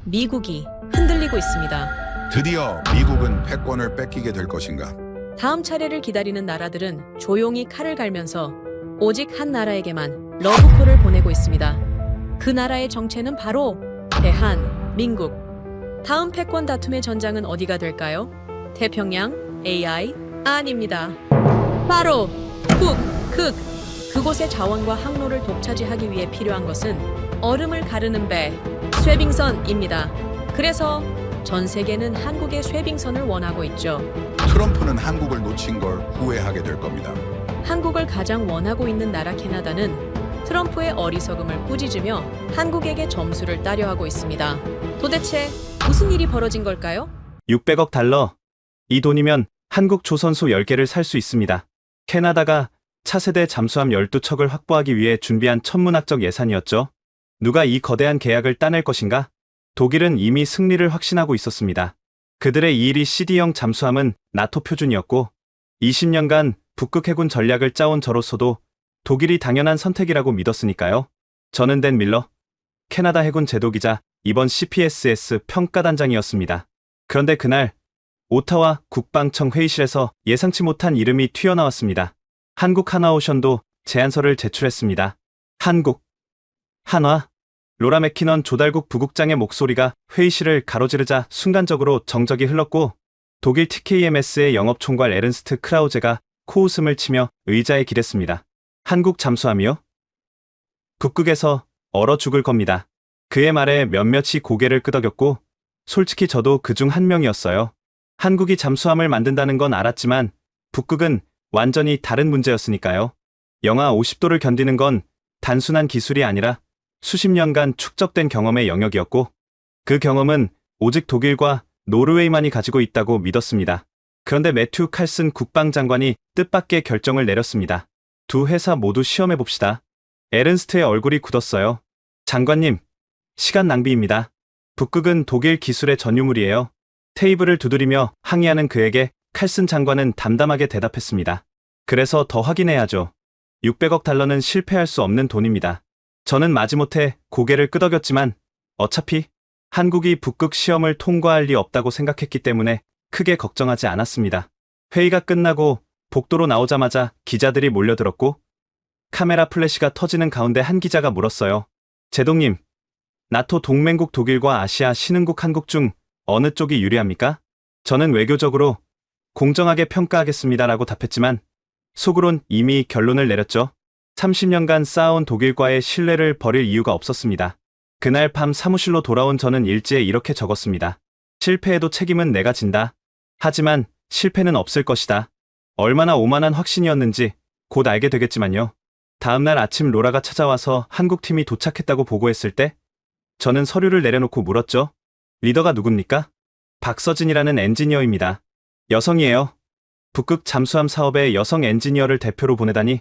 미국이 흔들리고 있습니다. 드디어 미국은 패권을 뺏기게 될 것인가? 다음 차례를 기다리는 나라들은 조용히 칼을 갈면서 오직 한 나라에게만 러브콜을 보내고 있습니다. 그 나라의 정체는 바로 대한민국. 다음 패권 다툼의 전장은 어디가 될까요? 태평양, AI? 아닙니다. 바로 북극. 그곳의 자원과 항로를 독차지하기 위해 필요한 것은 얼음을 가르는 배, 쇠빙선입니다. 그래서 전 세계는 한국의 쇠빙선을 원하고 있죠. 트럼프는 한국을 놓친 걸 후회하게 될 겁니다. 한국을 가장 원하고 있는 나라 캐나다는 트럼프의 어리석음을 꾸짖으며 한국에게 점수를 따려 하고 있습니다. 도대체 무슨 일이 벌어진 걸까요? 600억 달러. 이 돈이면 한국 조선소 10개를 살 수 있습니다. 캐나다가 차세대 잠수함 12척을 확보하기 위해 준비한 천문학적 예산이었죠. 누가 이 거대한 계약을 따낼 것인가? 독일은 이미 승리를 확신하고 있었습니다. 그들의 212 CD형 잠수함은 나토 표준이었고 20년간 북극 해군 전략을 짜온 저로서도 독일이 당연한 선택이라고 믿었으니까요. 저는 댄 밀러, 캐나다 해군 제도기자, 이번 CPSS 평가단장이었습니다. 그런데 그날 오타와 국방청 회의실에서 예상치 못한 이름이 튀어나왔습니다. 한국 하나오션도 제안서를 제출했습니다. 한국, 한화, 로라 맥키넌 조달국 부국장의 목소리가 회의실을 가로지르자 순간적으로 정적이 흘렀고 독일 TKMS의 영업총괄 에른스트 크라우제가 코웃음을 치며 의자에 기댔습니다. 한국 잠수함이요? 북극에서 얼어 죽을 겁니다. 그의 말에 몇몇이 고개를 끄덕였고 솔직히 저도 그중 한 명이었어요. 한국이 잠수함을 만든다는 건 알았지만 북극은 완전히 다른 문제였으니까요. 영하 50도를 견디는 건 단순한 기술이 아니라 수십 년간 축적된 경험의 영역이었고 그 경험은 오직 독일과 노르웨이만이 가지고 있다고 믿었습니다. 그런데 매튜 칼슨 국방장관이 뜻밖의 결정을 내렸습니다. 두 회사 모두 시험해봅시다. 에른스트의 얼굴이 굳었어요. 장관님, 시간 낭비입니다. 북극은 독일 기술의 전유물이에요. 테이블을 두드리며 항의하는 그에게 칼슨 장관은 담담하게 대답했습니다. 그래서 더 확인해야죠. 600억 달러는 실패할 수 없는 돈입니다. 저는 마지못해 고개를 끄덕였지만 어차피 한국이 북극 시험을 통과할 리 없다고 생각했기 때문에 크게 걱정하지 않았습니다. 회의가 끝나고 복도로 나오자마자 기자들이 몰려들었고 카메라 플래시가 터지는 가운데 한 기자가 물었어요. 제동님, 나토 동맹국 독일과 아시아 신흥국 한국 중 어느 쪽이 유리합니까? 저는 외교적으로 공정하게 평가하겠습니다라고 답했지만 속으론 이미 결론을 내렸죠. 30년간 쌓아온 독일과의 신뢰를 버릴 이유가 없었습니다. 그날 밤 사무실로 돌아온 저는 일지에 이렇게 적었습니다. 실패해도 책임은 내가 진다. 하지만 실패는 없을 것이다. 얼마나 오만한 확신이었는지 곧 알게 되겠지만요. 다음날 아침 로라가 찾아와서 한국팀이 도착했다고 보고했을 때 저는 서류를 내려놓고 물었죠. 리더가 누굽니까? 박서진이라는 엔지니어입니다. 여성이에요. 북극 잠수함 사업에 여성 엔지니어를 대표로 보내다니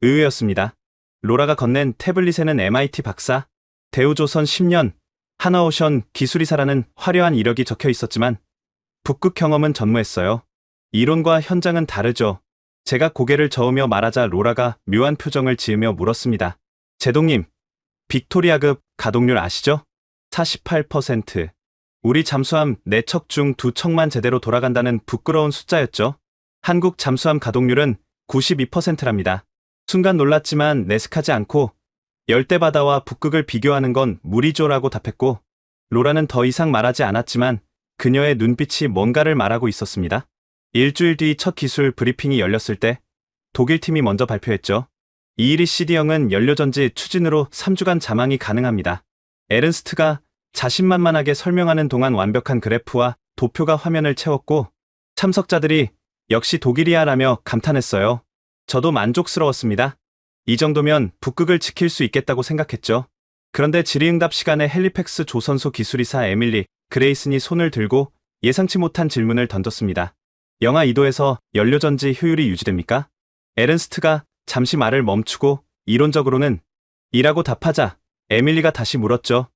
의외였습니다. 로라가 건넨 태블릿에는 MIT 박사, 대우조선 10년, 하나오션 기술이사라는 화려한 이력이 적혀 있었지만 북극 경험은 전무했어요. 이론과 현장은 다르죠. 제가 고개를 저으며 말하자 로라가 묘한 표정을 지으며 물었습니다. 제동님, 빅토리아급 가동률 아시죠? 48%. 우리 잠수함 4척 중 2척만 제대로 돌아간다는 부끄러운 숫자였죠. 한국 잠수함 가동률은 92%랍니다. 순간 놀랐지만 내색하지 않고 열대바다와 북극을 비교하는 건 무리죠라고 답했고 로라는 더 이상 말하지 않았지만 그녀의 눈빛이 뭔가를 말하고 있었습니다. 일주일 뒤 첫 기술 브리핑이 열렸을 때 독일팀이 먼저 발표했죠. 212 CD형은 연료전지 추진으로 3주간 잠항이 가능합니다. 에른스트가 자신만만하게 설명하는 동안 완벽한 그래프와 도표가 화면을 채웠고 참석자들이 역시 독일이야라며 감탄했어요. 저도 만족스러웠습니다. 이 정도면 북극을 지킬 수 있겠다고 생각했죠. 그런데 질의응답 시간에 헬리팩스 조선소 기술이사 에밀리 그레이슨이 손을 들고 예상치 못한 질문을 던졌습니다. 영하 2도에서 연료전지 효율이 유지됩니까? 에른스트가 잠시 말을 멈추고 이론적으로는 이라고 답하자 에밀리가 다시 물었죠.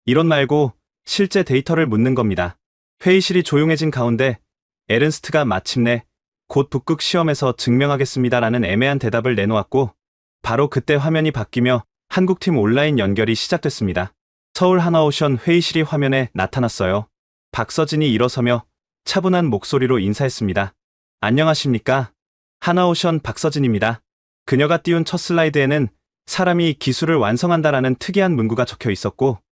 이론 말고 실제 데이터를 묻는 겁니다. 회의실이 조용해진 가운데 에른스트가 마침내 곧 북극 시험에서 증명하겠습니다라는 애매한 대답을 내놓았고 바로 그때 화면이 바뀌며 한국팀 온라인 연결이 시작됐습니다. 서울 하나오션 회의실이 화면에 나타났어요. 박서진이 일어서며 차분한 목소리로 인사했습니다. 안녕하십니까? 하나오션 박서진입니다. 그녀가 띄운 첫 슬라이드에는 사람이 기술을 완성한다라는 특이한 문구가 적혀 있었고,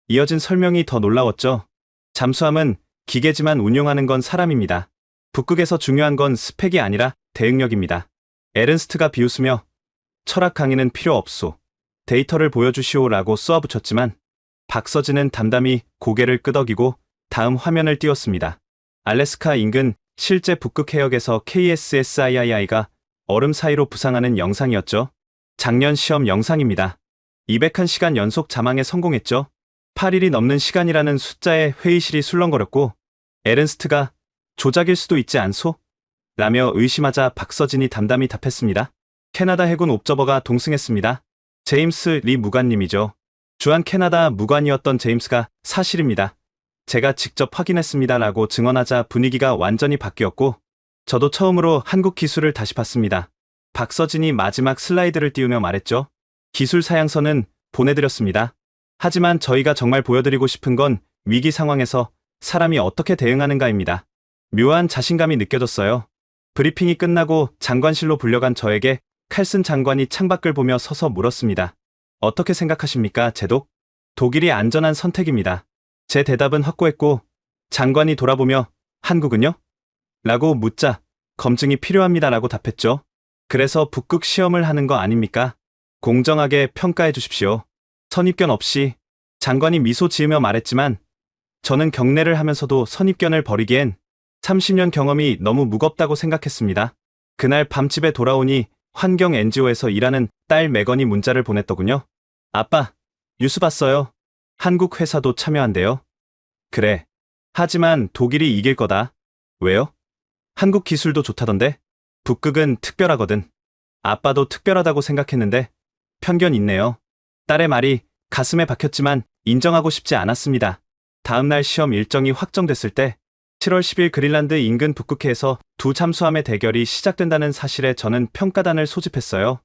이어진 설명이 더 놀라웠죠. 잠수함은 기계지만 운용하는 건 사람입니다. 북극에서 중요한 건 스펙이 아니라 대응력입니다. 에른스트가 비웃으며 철학 강의는 필요 없소. 데이터를 보여주시오라고 쏘아붙였지만 박서진은 담담히 고개를 끄덕이고 다음 화면을 띄웠습니다. 알래스카 인근 실제 북극 해역에서 KSSII가 얼음 사이로 부상하는 영상이었죠. 작년 시험 영상입니다. 201시간 연속 자망에 성공했죠. 8일이 넘는 시간이라는 숫자에 회의실이 술렁거렸고 에른스트가 조작일 수도 있지 않소? 라며 의심하자 박서진이 담담히 답했습니다. 캐나다 해군 옵저버가 동승했습니다. 제임스 리 무관님이죠. 주한 캐나다 무관이었던 제임스가 사실입니다. 제가 직접 확인했습니다. 라고 증언하자 분위기가 완전히 바뀌었고 저도 처음으로 한국 기술을 다시 봤습니다. 박서진이 마지막 슬라이드를 띄우며 말했죠. 기술 사양서는 보내드렸습니다. 하지만 저희가 정말 보여드리고 싶은 건 위기 상황에서 사람이 어떻게 대응하는가입니다. 묘한 자신감이 느껴졌어요. 브리핑이 끝나고 장관실로 불려간 저에게 칼슨 장관이 창밖을 보며 서서 물었습니다. 어떻게 생각하십니까, 제독? 독일이 안전한 선택입니다. 제 대답은 확고했고 장관이 돌아보며 한국은요? 라고 묻자 검증이 필요합니다라고 답했죠. 그래서 북극 시험을 하는 거 아닙니까? 공정하게 평가해 주십시오. 선입견 없이. 장관이 미소 지으며 말했지만 저는 경례를 하면서도 선입견을 버리기엔 30년 경험이 너무 무겁다고 생각했습니다. 그날 밤집에 돌아오니 환경 NGO에서 일하는 딸 메건이 문자를 보냈더군요. 아빠, 뉴스 봤어요. 한국 회사도 참여한대요. 그래. 하지만 독일이 이길 거다. 왜요? 한국 기술도 좋다던데? 북극은 특별하거든. 아빠도 특별하다고 생각했는데 편견 있네요. 딸의 말이 가슴에 박혔지만 인정하고 싶지 않았습니다. 다음날 시험 일정이 확정됐을 때 7월 10일 그린란드 인근 북극해에서 두 잠수함의 대결이 시작된다는 사실에 저는 평가단을 소집했어요.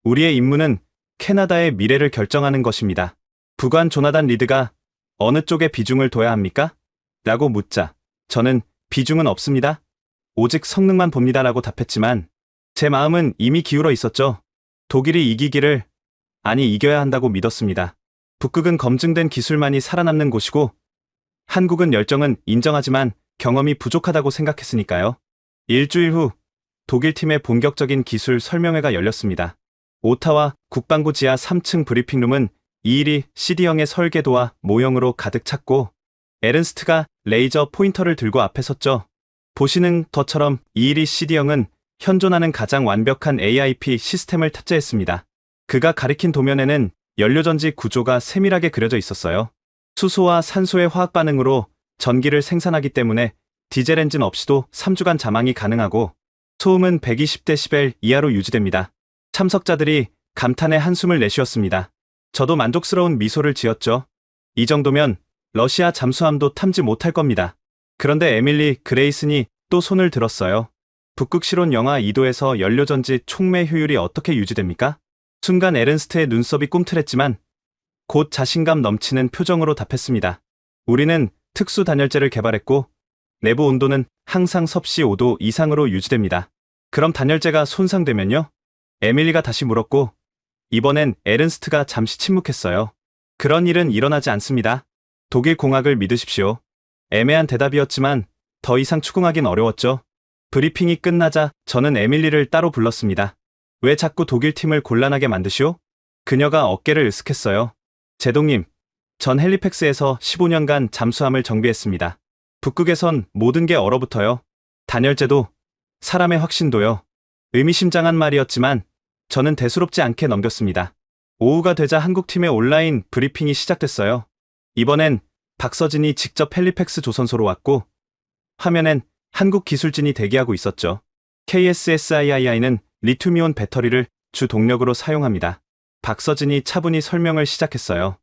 우리의 임무는 캐나다의 미래를 결정하는 것입니다. 부관 조나단 리드가 어느 쪽에 비중을 둬야 합니까? 라고 묻자 저는 비중은 없습니다. 오직 성능만 봅니다라고 답했지만 제 마음은 이미 기울어 있었죠. 독일이 이기기를, 아니 이겨야 한다고 믿었습니다. 북극은 검증된 기술만이 살아남는 곳이고 한국은 열정은 인정하지만 경험이 부족하다고 생각했으니까요. 일주일 후 독일 팀의 본격적인 기술 설명회가 열렸습니다. 오타와 국방부 지하 3층 브리핑룸은 이일이 CD형의 설계도와 모형으로 가득 찼고 에른스트가 레이저 포인터를 들고 앞에 섰죠. 보시는 것처럼 이일이 CD형은 현존하는 가장 완벽한 AIP 시스템을 탑재했습니다. 그가 가리킨 도면에는 연료전지 구조가 세밀하게 그려져 있었어요. 수소와 산소의 화학 반응으로 전기를 생산하기 때문에 디젤 엔진 없이도 3주간 자망이 가능하고 소음은 120dB 이하로 유지됩니다. 참석자들이 감탄의 한숨을 내쉬었습니다. 저도 만족스러운 미소를 지었죠. 이 정도면 러시아 잠수함도 탐지 못할 겁니다. 그런데 에밀리 그레이슨이 또 손을 들었어요. 북극 실온 영하 2도에서 연료전지 촉매 효율이 어떻게 유지됩니까? 순간 에른스트의 눈썹이 꿈틀했지만 곧 자신감 넘치는 표정으로 답했습니다. 우리는 특수 단열재를 개발했고 내부 온도는 항상 섭씨 5도 이상으로 유지됩니다. 그럼 단열재가 손상되면요? 에밀리가 다시 물었고 이번엔 에른스트가 잠시 침묵했어요. 그런 일은 일어나지 않습니다. 독일 공학을 믿으십시오. 애매한 대답이었지만 더 이상 추궁하긴 어려웠죠. 브리핑이 끝나자 저는 에밀리를 따로 불렀습니다. 왜 자꾸 독일 팀을 곤란하게 만드시오? 그녀가 어깨를 으쓱했어요. 제동님, 전 헬리팩스에서 15년간 잠수함을 정비했습니다. 북극에선 모든 게 얼어붙어요. 단열재도, 사람의 확신도요. 의미심장한 말이었지만 저는 대수롭지 않게 넘겼습니다. 오후가 되자 한국팀의 온라인 브리핑이 시작됐어요. 이번엔 박서진이 직접 헬리팩스 조선소로 왔고 화면엔 한국 기술진이 대기하고 있었죠. KSSII는 리튬이온 배터리를 주 동력으로 사용합니다. 박서진이 차분히 설명을 시작했어요.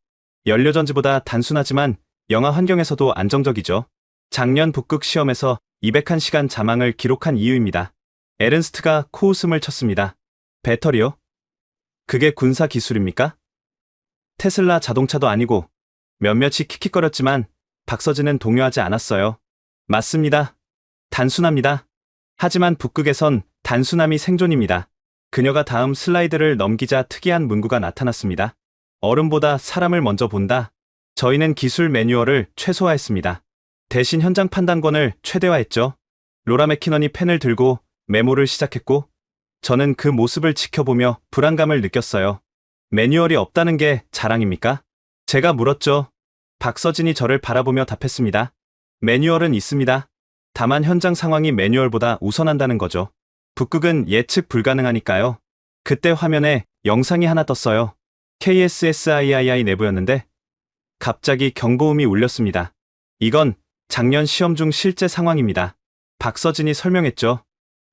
연료전지보다 단순하지만 영하 환경에서도 안정적이죠. 작년 북극 시험에서 201시간 자망을 기록한 이유입니다. 에른스트가 코웃음을 쳤습니다. 배터리요? 그게 군사 기술입니까? 테슬라 자동차도 아니고 몇몇이 킥킥거렸지만 박서진은 동요하지 않았어요. 맞습니다. 단순합니다. 하지만 북극에선 단순함이 생존입니다. 그녀가 다음 슬라이드를 넘기자 특이한 문구가 나타났습니다. 얼음보다 사람을 먼저 본다. 저희는 기술 매뉴얼을 최소화했습니다. 대신 현장 판단권을 최대화했죠. 로라 맥키넌이 펜을 들고 메모를 시작했고 저는 그 모습을 지켜보며 불안감을 느꼈어요. 매뉴얼이 없다는 게 자랑입니까? 제가 물었죠. 박서진이 저를 바라보며 답했습니다. 매뉴얼은 있습니다. 다만 현장 상황이 매뉴얼보다 우선한다는 거죠. 북극은 예측 불가능하니까요. 그때 화면에 영상이 하나 떴어요. KSSIII 내부였는데 갑자기 경보음이 울렸습니다. 이건 작년 시험 중 실제 상황입니다. 박서진이 설명했죠.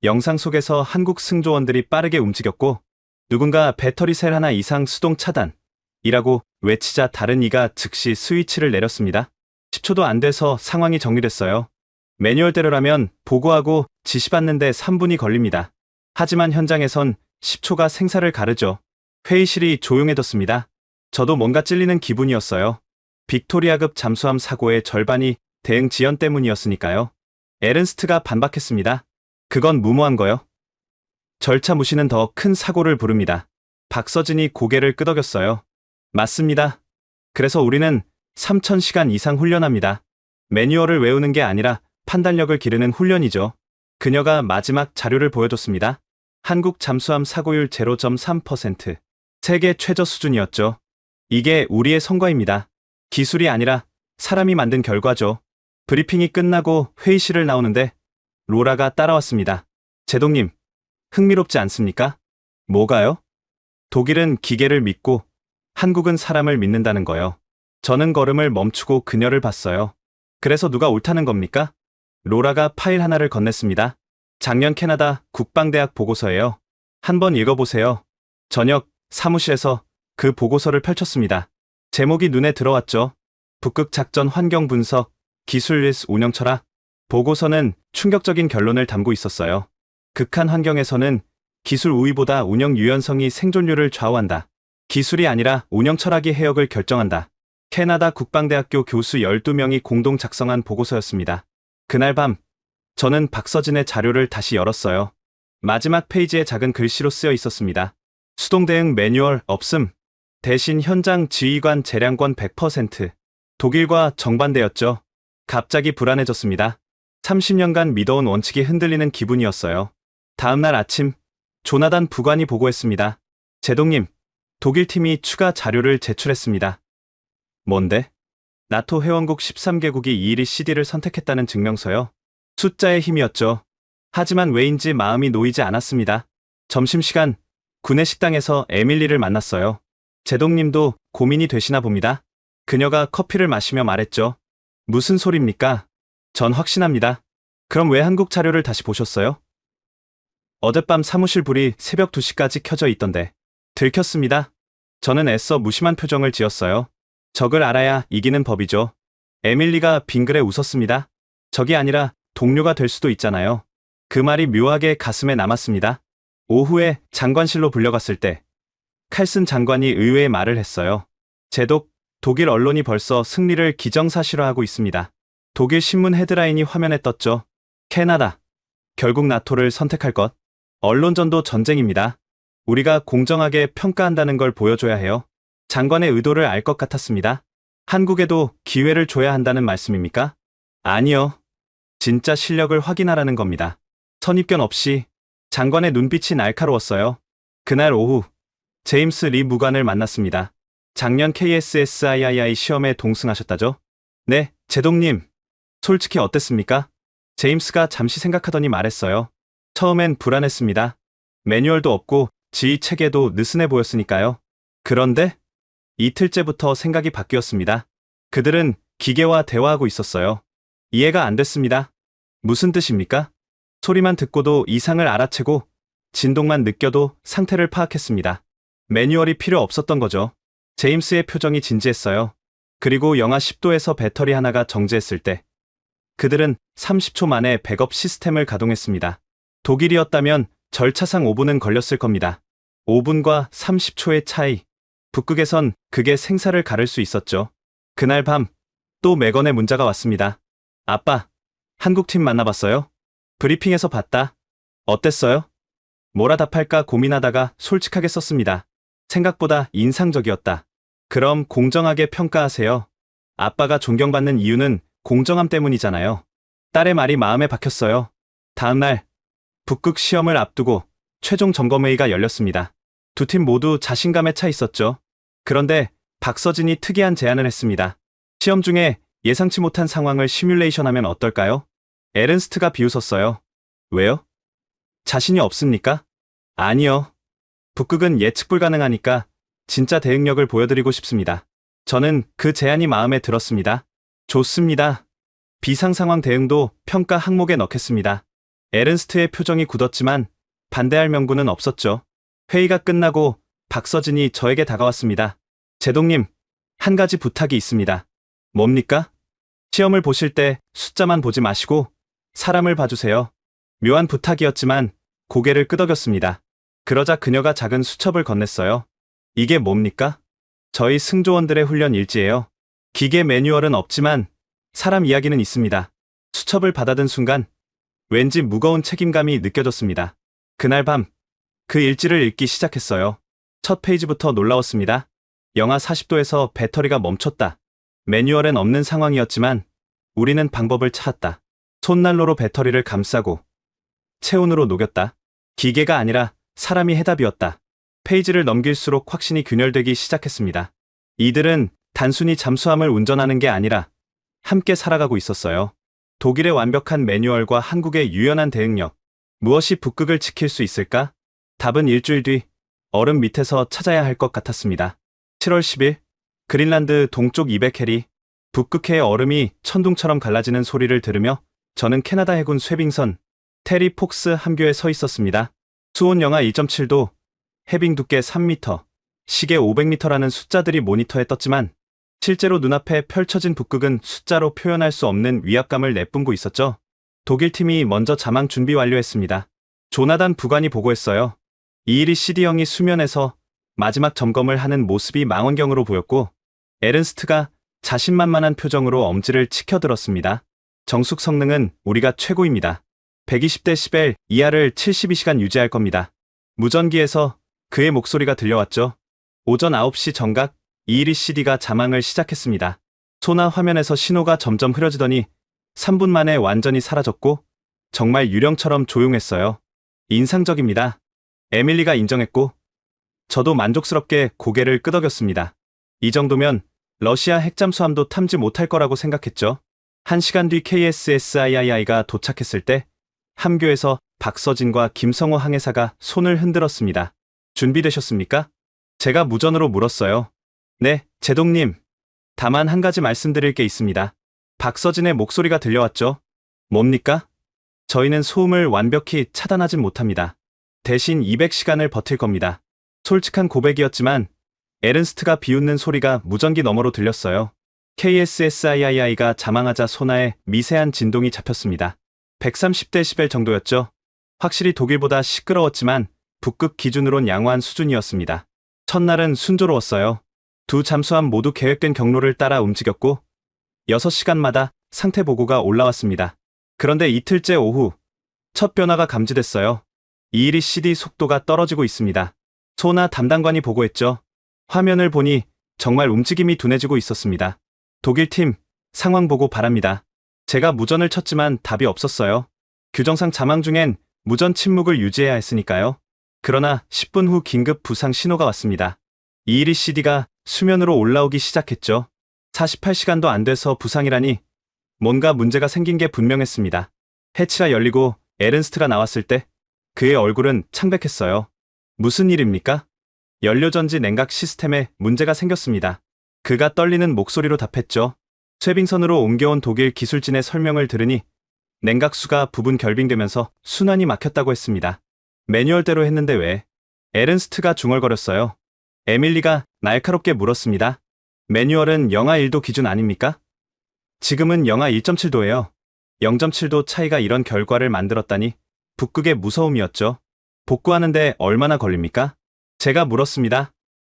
영상 속에서 한국 승조원들이 빠르게 움직였고 누군가 배터리 셀 하나 이상 수동 차단이라고 외치자 다른 이가 즉시 스위치를 내렸습니다. 10초도 안 돼서 상황이 정리됐어요. 매뉴얼대로라면 보고하고 지시받는데 3분이 걸립니다. 하지만 현장에선 10초가 생사를 가르죠. 회의실이 조용해졌습니다. 저도 뭔가 찔리는 기분이었어요. 빅토리아급 잠수함 사고의 절반이 대응 지연 때문이었으니까요. 에른스트가 반박했습니다. 그건 무모한 거요. 절차 무시는 더 큰 사고를 부릅니다. 박서진이 고개를 끄덕였어요. 맞습니다. 그래서 우리는 3,000시간 이상 훈련합니다. 매뉴얼을 외우는 게 아니라 판단력을 기르는 훈련이죠. 그녀가 마지막 자료를 보여줬습니다. 한국 잠수함 사고율 0.3%. 세계 최저 수준이었죠. 이게 우리의 성과입니다. 기술이 아니라 사람이 만든 결과죠. 브리핑이 끝나고 회의실을 나오는데 로라가 따라왔습니다. 제동님, 흥미롭지 않습니까? 뭐가요? 독일은 기계를 믿고 한국은 사람을 믿는다는 거요. 저는 걸음을 멈추고 그녀를 봤어요. 그래서 누가 옳다는 겁니까? 로라가 파일 하나를 건넸습니다. 작년 캐나다 국방대학 보고서예요. 한번 읽어보세요. 저녁 사무실에서 그 보고서를 펼쳤습니다. 제목이 눈에 들어왔죠. 북극 작전 환경 분석, 기술 리스 운영 철학. 보고서는 충격적인 결론을 담고 있었어요. 극한 환경에서는 기술 우위보다 운영 유연성이 생존율을 좌우한다. 기술이 아니라 운영 철학이 해역을 결정한다. 캐나다 국방대학교 교수 12명이 공동 작성한 보고서였습니다. 그날 밤, 저는 박서진의 자료를 다시 열었어요. 마지막 페이지에 작은 글씨로 쓰여 있었습니다. 수동 대응 매뉴얼 없음. 대신 현장 지휘관 재량권 100%. 독일과 정반대였죠. 갑자기 불안해졌습니다. 30년간 믿어온 원칙이 흔들리는 기분이었어요. 다음날 아침, 조나단 부관이 보고했습니다. 제동님, 독일 팀이 추가 자료를 제출했습니다. 뭔데? 나토 회원국 13개국이 이일이 CD를 선택했다는 증명서요. 숫자의 힘이었죠. 하지만 왜인지 마음이 놓이지 않았습니다. 점심시간, 구내 식당에서 에밀리를 만났어요. 제동님도 고민이 되시나 봅니다. 그녀가 커피를 마시며 말했죠. 무슨 소립니까? 전 확신합니다. 그럼 왜 한국 자료를 다시 보셨어요? 어젯밤 사무실 불이 새벽 2시까지 켜져 있던데. 들켰습니다. 저는 애써 무심한 표정을 지었어요. 적을 알아야 이기는 법이죠. 에밀리가 빙그레 웃었습니다. 적이 아니라 동료가 될 수도 있잖아요. 그 말이 묘하게 가슴에 남았습니다. 오후에 장관실로 불려갔을 때 칼슨 장관이 의외의 말을 했어요. 제독, 독일 언론이 벌써 승리를 기정사실화하고 있습니다. 독일 신문 헤드라인이 화면에 떴죠. 캐나다, 결국 나토를 선택할 것. 언론전도 전쟁입니다. 우리가 공정하게 평가한다는 걸 보여줘야 해요. 장관의 의도를 알 것 같았습니다. 한국에도 기회를 줘야 한다는 말씀입니까? 아니요. 진짜 실력을 확인하라는 겁니다. 선입견 없이. 장관의 눈빛이 날카로웠어요. 그날 오후 제임스 리 무관을 만났습니다. 작년 KSSIII 시험에 동승하셨다죠? 네, 제동님. 솔직히 어땠습니까? 제임스가 잠시 생각하더니 말했어요. 처음엔 불안했습니다. 매뉴얼도 없고 지휘 체계도 느슨해 보였으니까요. 그런데 이틀째부터 생각이 바뀌었습니다. 그들은 기계와 대화하고 있었어요. 이해가 안 됐습니다. 무슨 뜻입니까? 소리만 듣고도 이상을 알아채고 진동만 느껴도 상태를 파악했습니다. 매뉴얼이 필요 없었던 거죠. 제임스의 표정이 진지했어요. 그리고 영하 10도에서 배터리 하나가 정지했을 때 그들은 30초 만에 백업 시스템을 가동했습니다. 독일이었다면 절차상 5분은 걸렸을 겁니다. 5분과 30초의 차이. 북극에선 그게 생사를 가를 수 있었죠. 그날 밤 또 맥건의 문자가 왔습니다. 아빠, 한국팀 만나봤어요? 브리핑에서 봤다. 어땠어요? 뭐라 답할까 고민하다가 솔직하게 썼습니다. 생각보다 인상적이었다. 그럼 공정하게 평가하세요. 아빠가 존경받는 이유는 공정함 때문이잖아요. 딸의 말이 마음에 박혔어요. 다음날 북극 시험을 앞두고 최종 점검회의가 열렸습니다. 두 팀 모두 자신감에 차 있었죠. 그런데 박서진이 특이한 제안을 했습니다. 시험 중에 예상치 못한 상황을 시뮬레이션하면 어떨까요? 에른스트가 비웃었어요. 왜요? 자신이 없습니까? 아니요. 북극은 예측 불가능하니까 진짜 대응력을 보여드리고 싶습니다. 저는 그 제안이 마음에 들었습니다. 좋습니다. 비상상황 대응도 평가 항목에 넣겠습니다. 에른스트의 표정이 굳었지만 반대할 명분은 없었죠. 회의가 끝나고 박서진이 저에게 다가왔습니다. 제동님, 한 가지 부탁이 있습니다. 뭡니까? 시험을 보실 때 숫자만 보지 마시고 사람을 봐주세요. 묘한 부탁이었지만 고개를 끄덕였습니다. 그러자 그녀가 작은 수첩을 건넸어요. 이게 뭡니까? 저희 승조원들의 훈련 일지예요. 기계 매뉴얼은 없지만 사람 이야기는 있습니다. 수첩을 받아든 순간 왠지 무거운 책임감이 느껴졌습니다. 그날 밤 그 일지를 읽기 시작했어요. 첫 페이지부터 놀라웠습니다. 영하 40도에서 배터리가 멈췄다. 매뉴얼엔 없는 상황이었지만 우리는 방법을 찾았다. 손난로로 배터리를 감싸고 체온으로 녹였다. 기계가 아니라 사람이 해답이었다. 페이지를 넘길수록 확신이 균열되기 시작했습니다. 이들은 단순히 잠수함을 운전하는 게 아니라 함께 살아가고 있었어요. 독일의 완벽한 매뉴얼과 한국의 유연한 대응력. 무엇이 북극을 지킬 수 있을까? 답은 일주일 뒤 얼음 밑에서 찾아야 할 것 같았습니다. 7월 10일 그린란드 동쪽 200해리 북극해의 얼음이 천둥처럼 갈라지는 소리를 들으며 저는 캐나다 해군 쇄빙선 테리 폭스 함교에 서 있었습니다. 수온 영하 1.7도, 해빙 두께 3m, 시계 500m라는 숫자들이 모니터에 떴지만 실제로 눈앞에 펼쳐진 북극은 숫자로 표현할 수 없는 위압감을 내뿜고 있었죠. 독일 팀이 먼저 자망 준비 완료했습니다. 조나단 부관이 보고했어요. 이일이 CD형이 수면에서 마지막 점검을 하는 모습이 망원경으로 보였고 에른스트가 자신만만한 표정으로 엄지를 치켜들었습니다. 정숙 성능은 우리가 최고입니다. 120대 10엘 이하를 72시간 유지할 겁니다. 무전기에서 그의 목소리가 들려왔죠. 오전 9시 정각 이일이 CD가 자망을 시작했습니다. 소나 화면에서 신호가 점점 흐려지더니 3분 만에 완전히 사라졌고 정말 유령처럼 조용했어요. 인상적입니다. 에밀리가 인정했고 저도 만족스럽게 고개를 끄덕였습니다. 이 정도면 러시아 핵잠수함도 탐지 못할 거라고 생각했죠. 1시간 뒤 KSSIII가 도착했을 때 함교에서 박서진과 김성호 항해사가 손을 흔들었습니다. 준비되셨습니까? 제가 무전으로 물었어요. 네, 제동님. 다만 한 가지 말씀드릴 게 있습니다. 박서진의 목소리가 들려왔죠. 뭡니까? 저희는 소음을 완벽히 차단하진 못합니다. 대신 200시간을 버틸 겁니다. 솔직한 고백이었지만 에른스트가 비웃는 소리가 무전기 너머로 들렸어요. KSSII가 자망하자 소나에 미세한 진동이 잡혔습니다. 130대 10엘 정도였죠. 확실히 독일보다 시끄러웠지만 북극 기준으론 양호한 수준이었습니다. 첫날은 순조로웠어요. 두 잠수함 모두 계획된 경로를 따라 움직였고 6시간마다 상태 보고가 올라왔습니다. 그런데 이틀째 오후 첫 변화가 감지됐어요. 이일이 CD 속도가 떨어지고 있습니다. 소나 담당관이 보고했죠. 화면을 보니 정말 움직임이 둔해지고 있었습니다. 독일팀, 상황 보고 바랍니다. 제가 무전을 쳤지만 답이 없었어요. 규정상 자망 중엔 무전 침묵을 유지해야 했으니까요. 그러나 10분 후 긴급 부상 신호가 왔습니다. 이일이 CD가 수면으로 올라오기 시작했죠. 48시간도 안 돼서 부상이라니 뭔가 문제가 생긴 게 분명했습니다. 해치가 열리고 에른스트가 나왔을 때 그의 얼굴은 창백했어요. 무슨 일입니까? 연료전지 냉각 시스템에 문제가 생겼습니다. 그가 떨리는 목소리로 답했죠. 쇄빙선으로 옮겨온 독일 기술진의 설명을 들으니 냉각수가 부분 결빙되면서 순환이 막혔다고 했습니다. 매뉴얼대로 했는데 왜? 에른스트가 중얼거렸어요. 에밀리가 날카롭게 물었습니다. 매뉴얼은 영하 1도 기준 아닙니까? 지금은 영하 1.7도예요. 0.7도 차이가 이런 결과를 만들었다니 북극의 무서움이었죠. 복구하는데 얼마나 걸립니까? 제가 물었습니다.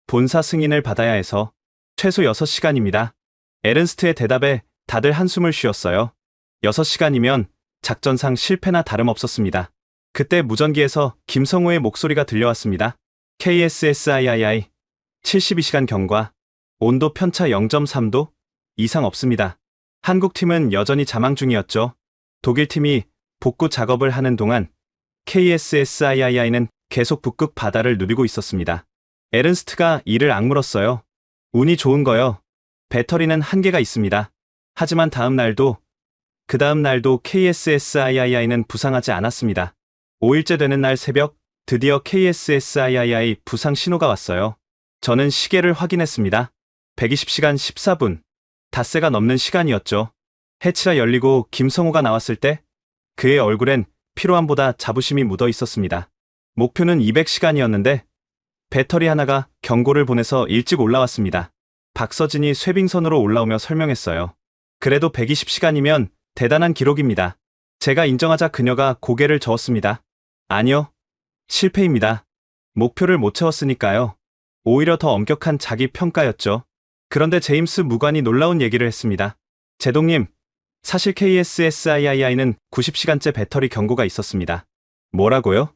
본사 승인을 받아야 해서 최소 6시간입니다. 에른스트의 대답에 다들 한숨을 쉬었어요. 6시간이면 작전상 실패나 다름없었습니다. 그때 무전기에서 김성호의 목소리가 들려왔습니다. KSSIII 72시간 경과. 온도 편차 0.3도 이상 없습니다. 한국팀은 여전히 자망 중이었죠. 독일팀이 복구 작업을 하는 동안 KSSII는 계속 북극 바다를 누비고 있었습니다. 에른스트가 이를 악물었어요. 운이 좋은 거요. 배터리는 한계가 있습니다. 하지만 그 다음 날도 KSSII는 부상하지 않았습니다. 5일째 되는 날 새벽 드디어 KSSII 부상 신호가 왔어요. 저는 시계를 확인했습니다. 120시간 14분. 닷새가 넘는 시간이었죠. 해치가 열리고 김성호가 나왔을 때 그의 얼굴엔 피로함보다 자부심이 묻어 있었습니다. 목표는 200시간이었는데 배터리 하나가 경고를 보내서 일찍 올라왔습니다. 박서진이 쇠빙선으로 올라오며 설명했어요. 그래도 120시간이면 대단한 기록입니다. 제가 인정하자 그녀가 고개를 저었습니다. 아니요. 실패입니다. 목표를 못 채웠으니까요. 오히려 더 엄격한 자기 평가였죠. 그런데 제임스 무관이 놀라운 얘기를 했습니다. 제동님, 사실 KSSII는 90시간째 배터리 경고가 있었습니다. 뭐라고요?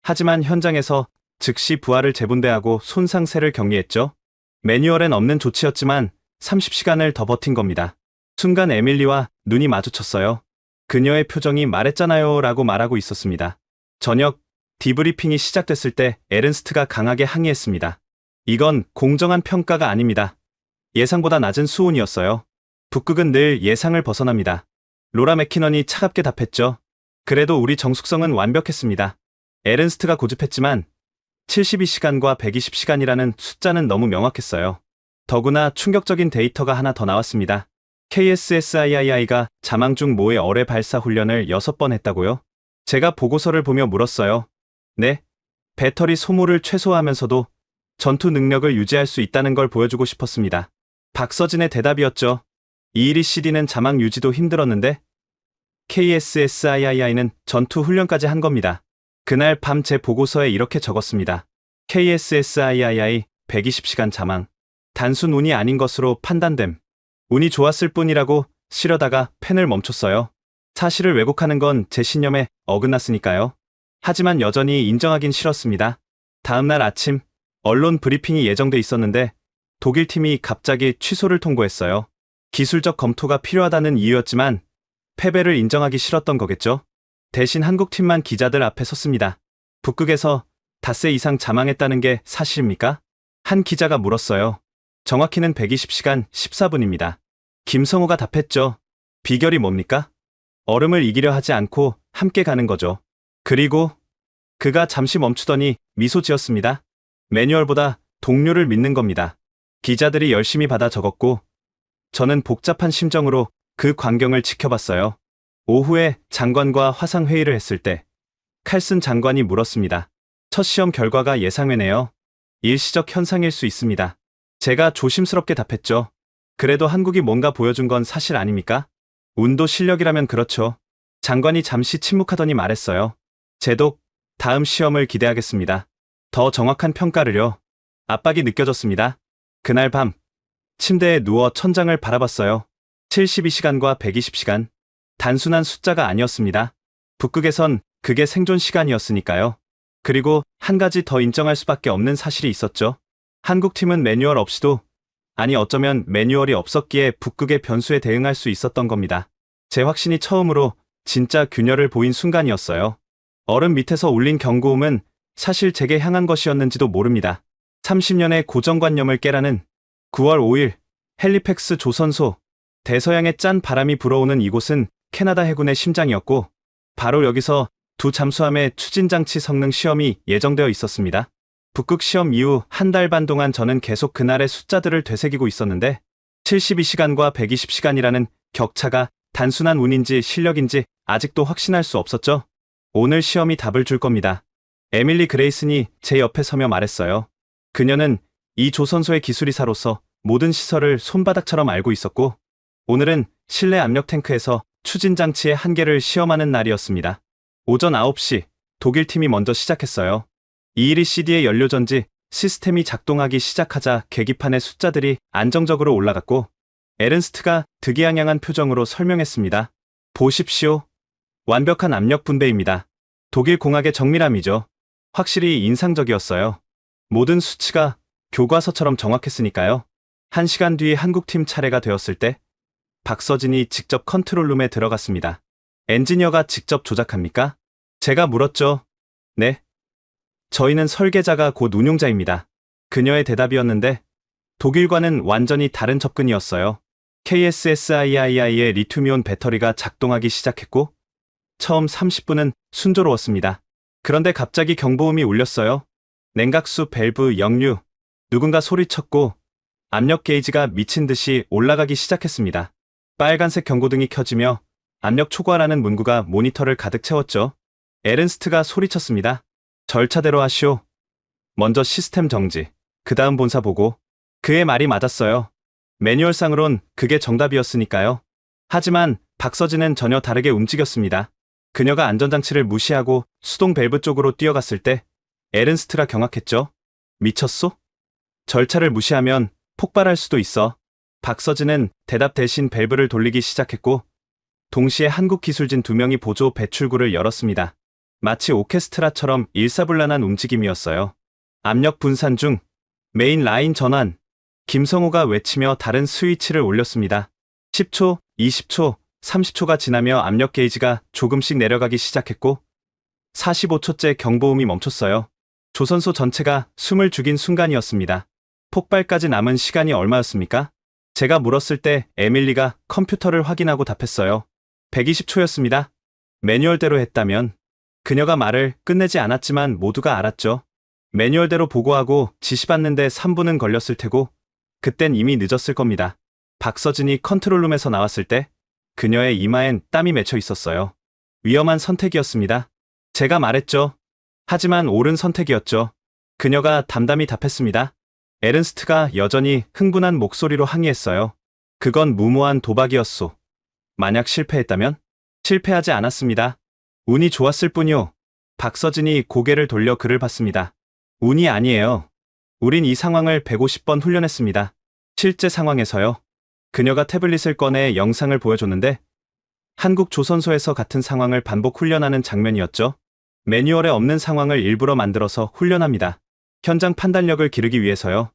하지만 현장에서 즉시 부하를 재분배하고 손상세를 격리했죠. 매뉴얼엔 없는 조치였지만 30시간을 더 버틴 겁니다. 순간 에밀리와 눈이 마주쳤어요. 그녀의 표정이 말했잖아요 라고 말하고 있었습니다. 저녁 디브리핑이 시작됐을 때 에른스트가 강하게 항의했습니다. 이건 공정한 평가가 아닙니다. 예상보다 낮은 수온이었어요. 북극은 늘 예상을 벗어납니다. 로라 맥키넌이 차갑게 답했죠. 그래도 우리 정숙성은 완벽했습니다. 에른스트가 고집했지만 72시간과 120시간이라는 숫자는 너무 명확했어요. 더구나 충격적인 데이터가 하나 더 나왔습니다. KSSII가 자망 중 모의 어뢰 발사 훈련을 6번 했다고요? 제가 보고서를 보며 물었어요. 네, 배터리 소모를 최소화하면서도 전투 능력을 유지할 수 있다는 걸 보여주고 싶었습니다. 박서진의 대답이었죠. 이일이 CD는 자망 유지도 힘들었는데 KSSII는 전투 훈련까지 한 겁니다. 그날 밤 제 보고서에 이렇게 적었습니다. KSSII 120시간 자망. 단순 운이 아닌 것으로 판단됨. 운이 좋았을 뿐이라고 쓰려다가 펜을 멈췄어요. 사실을 왜곡하는 건 제 신념에 어긋났으니까요. 하지만 여전히 인정하긴 싫었습니다. 다음 날 아침 언론 브리핑이 예정돼 있었는데 독일팀이 갑자기 취소를 통보했어요. 기술적 검토가 필요하다는 이유였지만 패배를 인정하기 싫었던 거겠죠. 대신 한국팀만 기자들 앞에 섰습니다. 북극에서 닷새 이상 자망했다는 게 사실입니까? 한 기자가 물었어요. 정확히는 120시간 14분입니다. 김성호가 답했죠. 비결이 뭡니까? 얼음을 이기려 하지 않고 함께 가는 거죠. 그리고 그가 잠시 멈추더니 미소 지었습니다. 매뉴얼보다 동료를 믿는 겁니다. 기자들이 열심히 받아 적었고 저는 복잡한 심정으로 그 광경을 지켜봤어요. 오후에 장관과 화상회의를 했을 때 칼슨 장관이 물었습니다. 첫 시험 결과가 예상외네요. 일시적 현상일 수 있습니다. 제가 조심스럽게 답했죠. 그래도 한국이 뭔가 보여준 건 사실 아닙니까? 운도 실력이라면 그렇죠. 장관이 잠시 침묵하더니 말했어요. 제독, 다음 시험을 기대하겠습니다. 더 정확한 평가를요. 압박이 느껴졌습니다. 그날 밤 침대에 누워 천장을 바라봤어요. 72시간과 120시간. 단순한 숫자가 아니었습니다. 북극에선 그게 생존 시간이었으니까요. 그리고 한 가지 더 인정할 수밖에 없는 사실이 있었죠. 한국팀은 매뉴얼 없이도, 아니 어쩌면 매뉴얼이 없었기에 북극의 변수에 대응할 수 있었던 겁니다. 제 확신이 처음으로 진짜 균열을 보인 순간이었어요. 얼음 밑에서 울린 경고음은 사실 제게 향한 것이었는지도 모릅니다. 30년의 고정관념을 깨라는 9월 5일 헬리팩스 조선소. 대서양에 짠 바람이 불어오는 이곳은 캐나다 해군의 심장이었고 바로 여기서 두 잠수함의 추진장치 성능 시험이 예정되어 있었습니다. 북극 시험 이후 한 달 반 동안 저는 계속 그날의 숫자들을 되새기고 있었는데 72시간과 120시간이라는 격차가 단순한 운인지 실력인지 아직도 확신할 수 없었죠. 오늘 시험이 답을 줄 겁니다. 에밀리 그레이슨이 제 옆에 서며 말했어요. 그녀는 이 조선소의 기술이사로서 모든 시설을 손바닥처럼 알고 있었고 오늘은 실내 압력 탱크에서 추진장치의 한계를 시험하는 날이었습니다. 오전 9시 독일팀이 먼저 시작했어요. 이일이 CD의 연료전지 시스템이 작동하기 시작하자 계기판의 숫자들이 안정적으로 올라갔고 에른스트가 득이양양한 표정으로 설명했습니다. 보십시오. 완벽한 압력 분배입니다. 독일 공학의 정밀함이죠. 확실히 인상적이었어요. 모든 수치가 교과서처럼 정확했으니까요. 1시간 뒤 한국팀 차례가 되었을 때 박서진이 직접 컨트롤룸에 들어갔습니다. 엔지니어가 직접 조작합니까? 제가 물었죠. 네. 저희는 설계자가 곧 운용자입니다. 그녀의 대답이었는데 독일과는 완전히 다른 접근이었어요. KSSIII의 리튬이온 배터리가 작동하기 시작했고 처음 30분은 순조로웠습니다. 그런데 갑자기 경보음이 울렸어요. 냉각수 밸브 역류. 누군가 소리쳤고 압력 게이지가 미친 듯이 올라가기 시작했습니다. 빨간색 경고등이 켜지며 압력 초과라는 문구가 모니터를 가득 채웠죠. 에른스트가 소리쳤습니다. 절차대로 하시오. 먼저 시스템 정지, 그 다음 본사 보고. 그의 말이 맞았어요. 매뉴얼상으론 그게 정답이었으니까요. 하지만 박서진은 전혀 다르게 움직였습니다. 그녀가 안전장치를 무시하고 수동 밸브 쪽으로 뛰어갔을 때 에른스트가 경악했죠. 미쳤소? 절차를 무시하면 폭발할 수도 있어. 박서진은 대답 대신 밸브를 돌리기 시작했고 동시에 한국 기술진 2명이 보조 배출구를 열었습니다. 마치 오케스트라처럼 일사불란한 움직임이었어요. 압력 분산 중, 메인 라인 전환. 김성호가 외치며 다른 스위치를 올렸습니다. 10초, 20초, 30초가 지나며 압력 게이지가 조금씩 내려가기 시작했고 45초째 경보음이 멈췄어요. 조선소 전체가 숨을 죽인 순간이었습니다. 폭발까지 남은 시간이 얼마였습니까? 제가 물었을 때 에밀리가 컴퓨터를 확인하고 답했어요. 120초였습니다. 매뉴얼대로 했다면. 그녀가 말을 끝내지 않았지만 모두가 알았죠. 매뉴얼대로 보고하고 지시받는데 3분은 걸렸을 테고 그땐 이미 늦었을 겁니다. 박서진이 컨트롤룸에서 나왔을 때 그녀의 이마엔 땀이 맺혀 있었어요. 위험한 선택이었습니다. 제가 말했죠. 하지만 옳은 선택이었죠. 그녀가 담담히 답했습니다. 에른스트가 여전히 흥분한 목소리로 항의했어요. 그건 무모한 도박이었소. 만약 실패했다면? 실패하지 않았습니다. 운이 좋았을 뿐이요. 박서진이 고개를 돌려 그를 봤습니다. 운이 아니에요. 우린 이 상황을 150번 훈련했습니다. 실제 상황에서요. 그녀가 태블릿을 꺼내 영상을 보여줬는데 한국 조선소에서 같은 상황을 반복 훈련하는 장면이었죠. 매뉴얼에 없는 상황을 일부러 만들어서 훈련합니다. 현장 판단력을 기르기 위해서요.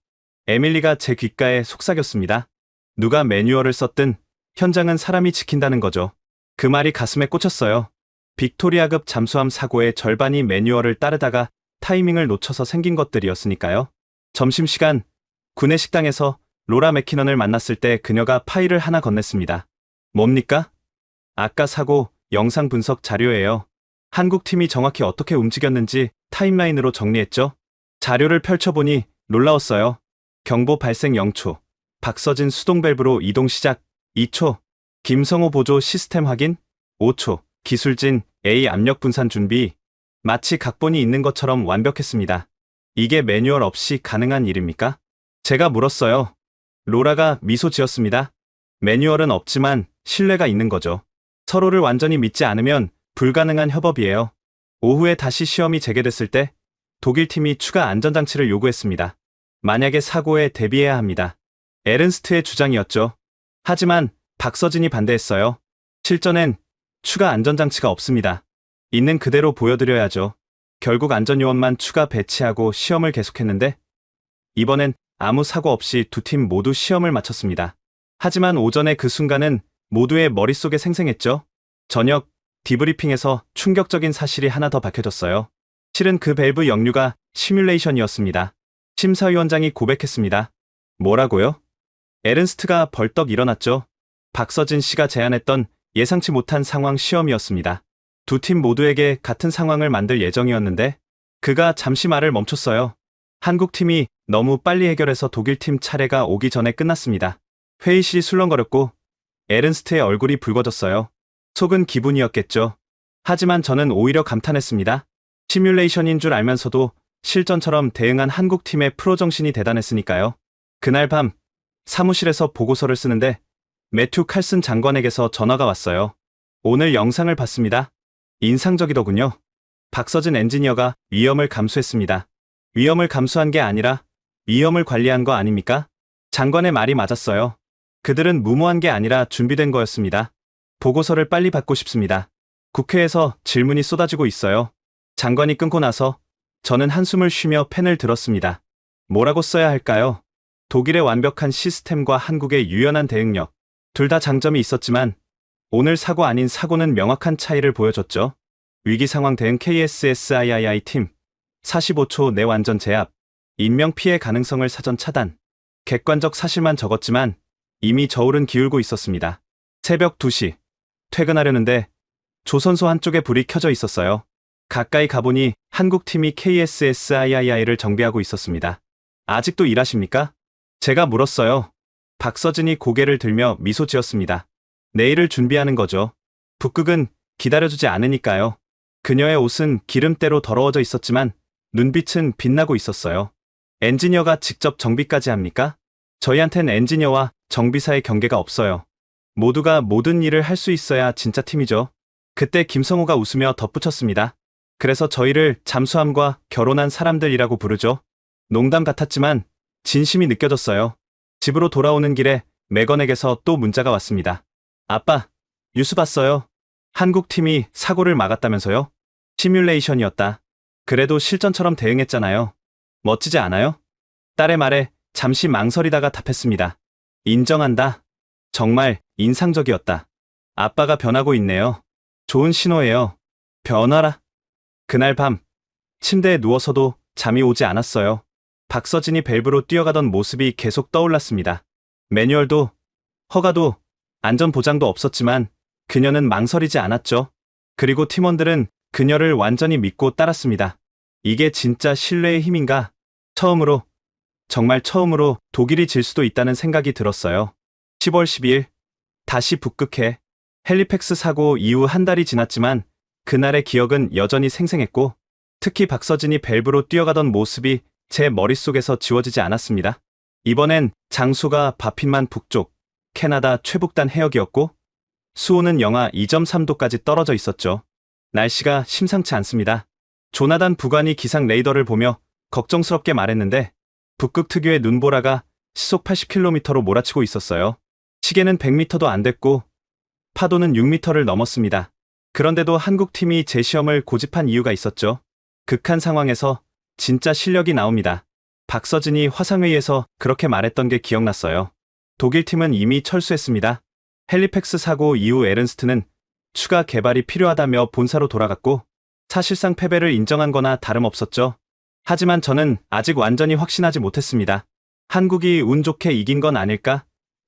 에밀리가 제 귓가에 속삭였습니다. 누가 매뉴얼을 썼든 현장은 사람이 지킨다는 거죠. 그 말이 가슴에 꽂혔어요. 빅토리아급 잠수함 사고의 절반이 매뉴얼을 따르다가 타이밍을 놓쳐서 생긴 것들이었으니까요. 점심시간, 구내 식당에서 로라 맥키넌을 만났을 때 그녀가 파일을 하나 건넸습니다. 뭡니까? 아까 사고 영상 분석 자료예요. 한국팀이 정확히 어떻게 움직였는지 타임라인으로 정리했죠. 자료를 펼쳐보니 놀라웠어요. 경보 발생 0초, 박서진 수동 밸브로 이동 시작 2초, 김성호 보조 시스템 확인 5초, 기술진 A 압력 분산 준비. 마치 각본이 있는 것처럼 완벽했습니다. 이게 매뉴얼 없이 가능한 일입니까? 제가 물었어요. 로라가 미소 지었습니다. 매뉴얼은 없지만 신뢰가 있는 거죠. 서로를 완전히 믿지 않으면 불가능한 협업이에요. 오후에 다시 시험이 재개됐을 때 독일 팀이 추가 안전장치를 요구했습니다. 만약에 사고에 대비해야 합니다. 에른스트의 주장이었죠. 하지만 박서진이 반대했어요. 실전엔 추가 안전장치가 없습니다. 있는 그대로 보여드려야죠. 결국 안전요원만 추가 배치하고 시험을 계속했는데 이번엔 아무 사고 없이 두 팀 모두 시험을 마쳤습니다. 하지만 오전의 그 순간은 모두의 머릿속에 생생했죠. 저녁 디브리핑에서 충격적인 사실이 하나 더 밝혀졌어요. 실은 그 밸브 역류가 시뮬레이션이었습니다. 심사위원장이 고백했습니다. 뭐라고요? 에른스트가 벌떡 일어났죠. 박서진 씨가 제안했던 예상치 못한 상황 시험이었습니다. 두 팀 모두에게 같은 상황을 만들 예정이었는데 그가 잠시 말을 멈췄어요. 한국팀이 너무 빨리 해결해서 독일팀 차례가 오기 전에 끝났습니다. 회의실이 술렁거렸고 에른스트의 얼굴이 붉어졌어요. 속은 기분이었겠죠. 하지만 저는 오히려 감탄했습니다. 시뮬레이션인 줄 알면서도 실전처럼 대응한 한국팀의 프로 정신이 대단했으니까요. 그날 밤 사무실에서 보고서를 쓰는데 매튜 칼슨 장관에게서 전화가 왔어요. 오늘 영상을 봤습니다. 인상적이더군요. 박서진 엔지니어가 위험을 감수했습니다. 위험을 감수한 게 아니라 위험을 관리한 거 아닙니까? 장관의 말이 맞았어요. 그들은 무모한 게 아니라 준비된 거였습니다. 보고서를 빨리 받고 싶습니다. 국회에서 질문이 쏟아지고 있어요. 장관이 끊고 나서 저는 한숨을 쉬며 펜을 들었습니다. 뭐라고 써야 할까요? 독일의 완벽한 시스템과 한국의 유연한 대응력. 둘 다 장점이 있었지만 오늘 사고 아닌 사고는 명확한 차이를 보여줬죠. 위기 상황 대응 KSSIII 팀. 45초 내 완전 제압. 인명피해 가능성을 사전 차단. 객관적 사실만 적었지만 이미 저울은 기울고 있었습니다. 새벽 2시. 퇴근하려는데 조선소 한쪽에 불이 켜져 있었어요. 가까이 가보니 한국팀이 KSSII를 정비하고 있었습니다. 아직도 일하십니까? 제가 물었어요. 박서진이 고개를 들며 미소 지었습니다. 내일을 준비하는 거죠. 북극은 기다려주지 않으니까요. 그녀의 옷은 기름때로 더러워져 있었지만 눈빛은 빛나고 있었어요. 엔지니어가 직접 정비까지 합니까? 저희한텐 엔지니어와 정비사의 경계가 없어요. 모두가 모든 일을 할 수 있어야 진짜 팀이죠. 그때 김성호가 웃으며 덧붙였습니다. 그래서 저희를 잠수함과 결혼한 사람들이라고 부르죠. 농담 같았지만 진심이 느껴졌어요. 집으로 돌아오는 길에 매건에게서 또 문자가 왔습니다. 아빠, 뉴스 봤어요. 한국팀이 사고를 막았다면서요? 시뮬레이션이었다. 그래도 실전처럼 대응했잖아요. 멋지지 않아요? 딸의 말에 잠시 망설이다가 답했습니다. 인정한다. 정말 인상적이었다. 아빠가 변하고 있네요. 좋은 신호예요. 변화라. 그날 밤 침대에 누워서도 잠이 오지 않았어요. 박서진이 밸브로 뛰어가던 모습이 계속 떠올랐습니다. 매뉴얼도 허가도 안전보장도 없었지만 그녀는 망설이지 않았죠. 그리고 팀원들은 그녀를 완전히 믿고 따랐습니다. 이게 진짜 신뢰의 힘인가? 처음으로, 정말 처음으로 독일이 질 수도 있다는 생각이 들었어요. 10월 12일, 다시 북극해. 헬리팩스 사고 이후 한 달이 지났지만 그날의 기억은 여전히 생생했고 특히 박서진이 밸브로 뛰어가던 모습이 제 머릿속에서 지워지지 않았습니다. 이번엔 장소가 바핀만 북쪽, 캐나다 최북단 해역이었고 수온은 영하 2.3도까지 떨어져 있었죠. 날씨가 심상치 않습니다. 조나단 부관이 기상 레이더를 보며 걱정스럽게 말했는데 북극 특유의 눈보라가 시속 80km로 몰아치고 있었어요. 시계는 100m도 안 됐고 파도는 6m를 넘었습니다. 그런데도 한국팀이 재시험을 고집한 이유가 있었죠. 극한 상황에서 진짜 실력이 나옵니다. 박서진이 화상회의에서 그렇게 말했던 게 기억났어요. 독일팀은 이미 철수했습니다. 헬리팩스 사고 이후 에른스트는 추가 개발이 필요하다며 본사로 돌아갔고 사실상 패배를 인정한 거나 다름없었죠. 하지만 저는 아직 완전히 확신하지 못했습니다. 한국이 운 좋게 이긴 건 아닐까?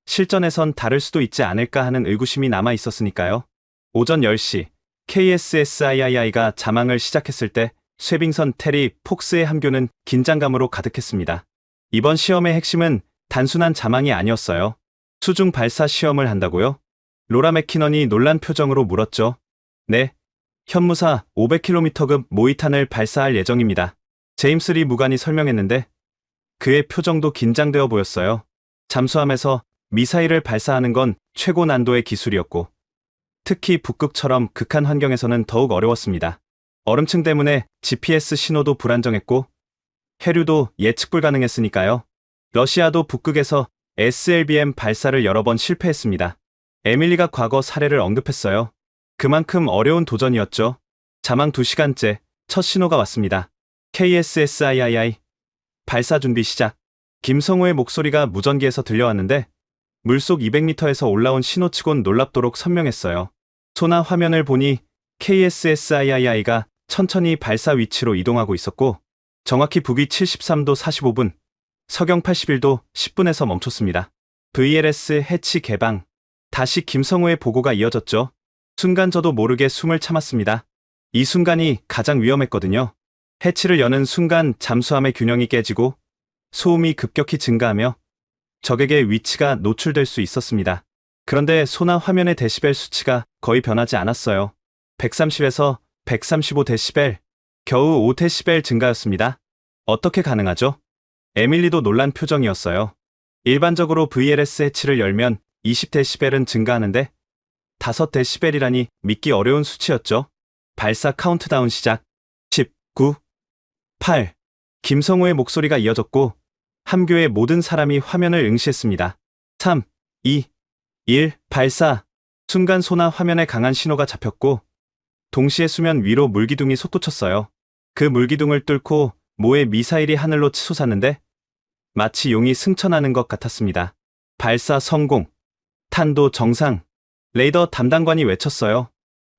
실전에선 다를 수도 있지 않을까 하는 의구심이 남아 있었으니까요. 오전 10시 KSSII가 자망을 시작했을 때 쇠빙선 테리 폭스의 함교는 긴장감으로 가득했습니다. 이번 시험의 핵심은 단순한 자망이 아니었어요. 수중 발사 시험을 한다고요? 로라 맥키넌이 놀란 표정으로 물었죠. 네, 현무사 500km급 모이탄을 발사할 예정입니다. 제임스 리 무관이 설명했는데 그의 표정도 긴장되어 보였어요. 잠수함에서 미사일을 발사하는 건 최고 난도의 기술이었고 특히 북극처럼 극한 환경에서는 더욱 어려웠습니다. 얼음층 때문에 GPS 신호도 불안정했고 해류도 예측 불가능했으니까요. 러시아도 북극에서 SLBM 발사를 여러 번 실패했습니다. 에밀리가 과거 사례를 언급했어요. 그만큼 어려운 도전이었죠. 자망 2시간째 첫 신호가 왔습니다. KSSII 발사 준비 시작. 김성호의 목소리가 무전기에서 들려왔는데 물속 200m에서 올라온 신호치곤 놀랍도록 선명했어요. 소나 화면을 보니 KSSII가 천천히 발사 위치로 이동하고 있었고 정확히 북위 73도 45분, 서경 81도 10분에서 멈췄습니다. VLS 해치 개방. 다시 김성호의 보고가 이어졌죠. 순간 저도 모르게 숨을 참았습니다. 이 순간이 가장 위험했거든요. 해치를 여는 순간 잠수함의 균형이 깨지고 소음이 급격히 증가하며 적에게 위치가 노출될 수 있었습니다. 그런데 소나 화면의 데시벨 수치가 거의 변하지 않았어요. 130에서 135데시벨, 겨우 5데시벨 증가였습니다. 어떻게 가능하죠? 에밀리도 놀란 표정이었어요. 일반적으로 VLS 해치를 열면 20데시벨은 증가하는데 5데시벨이라니 믿기 어려운 수치였죠. 발사 카운트다운 시작. 10, 9, 8. 김성호의 목소리가 이어졌고 함교의 모든 사람이 화면을 응시했습니다. 3, 2, 1, 발사. 순간 소나 화면에 강한 신호가 잡혔고 동시에 수면 위로 물기둥이 솟구쳤어요. 그 물기둥을 뚫고 모의 미사일이 하늘로 치솟았는데 마치 용이 승천하는 것 같았습니다. 발사 성공. 탄도 정상. 레이더 담당관이 외쳤어요.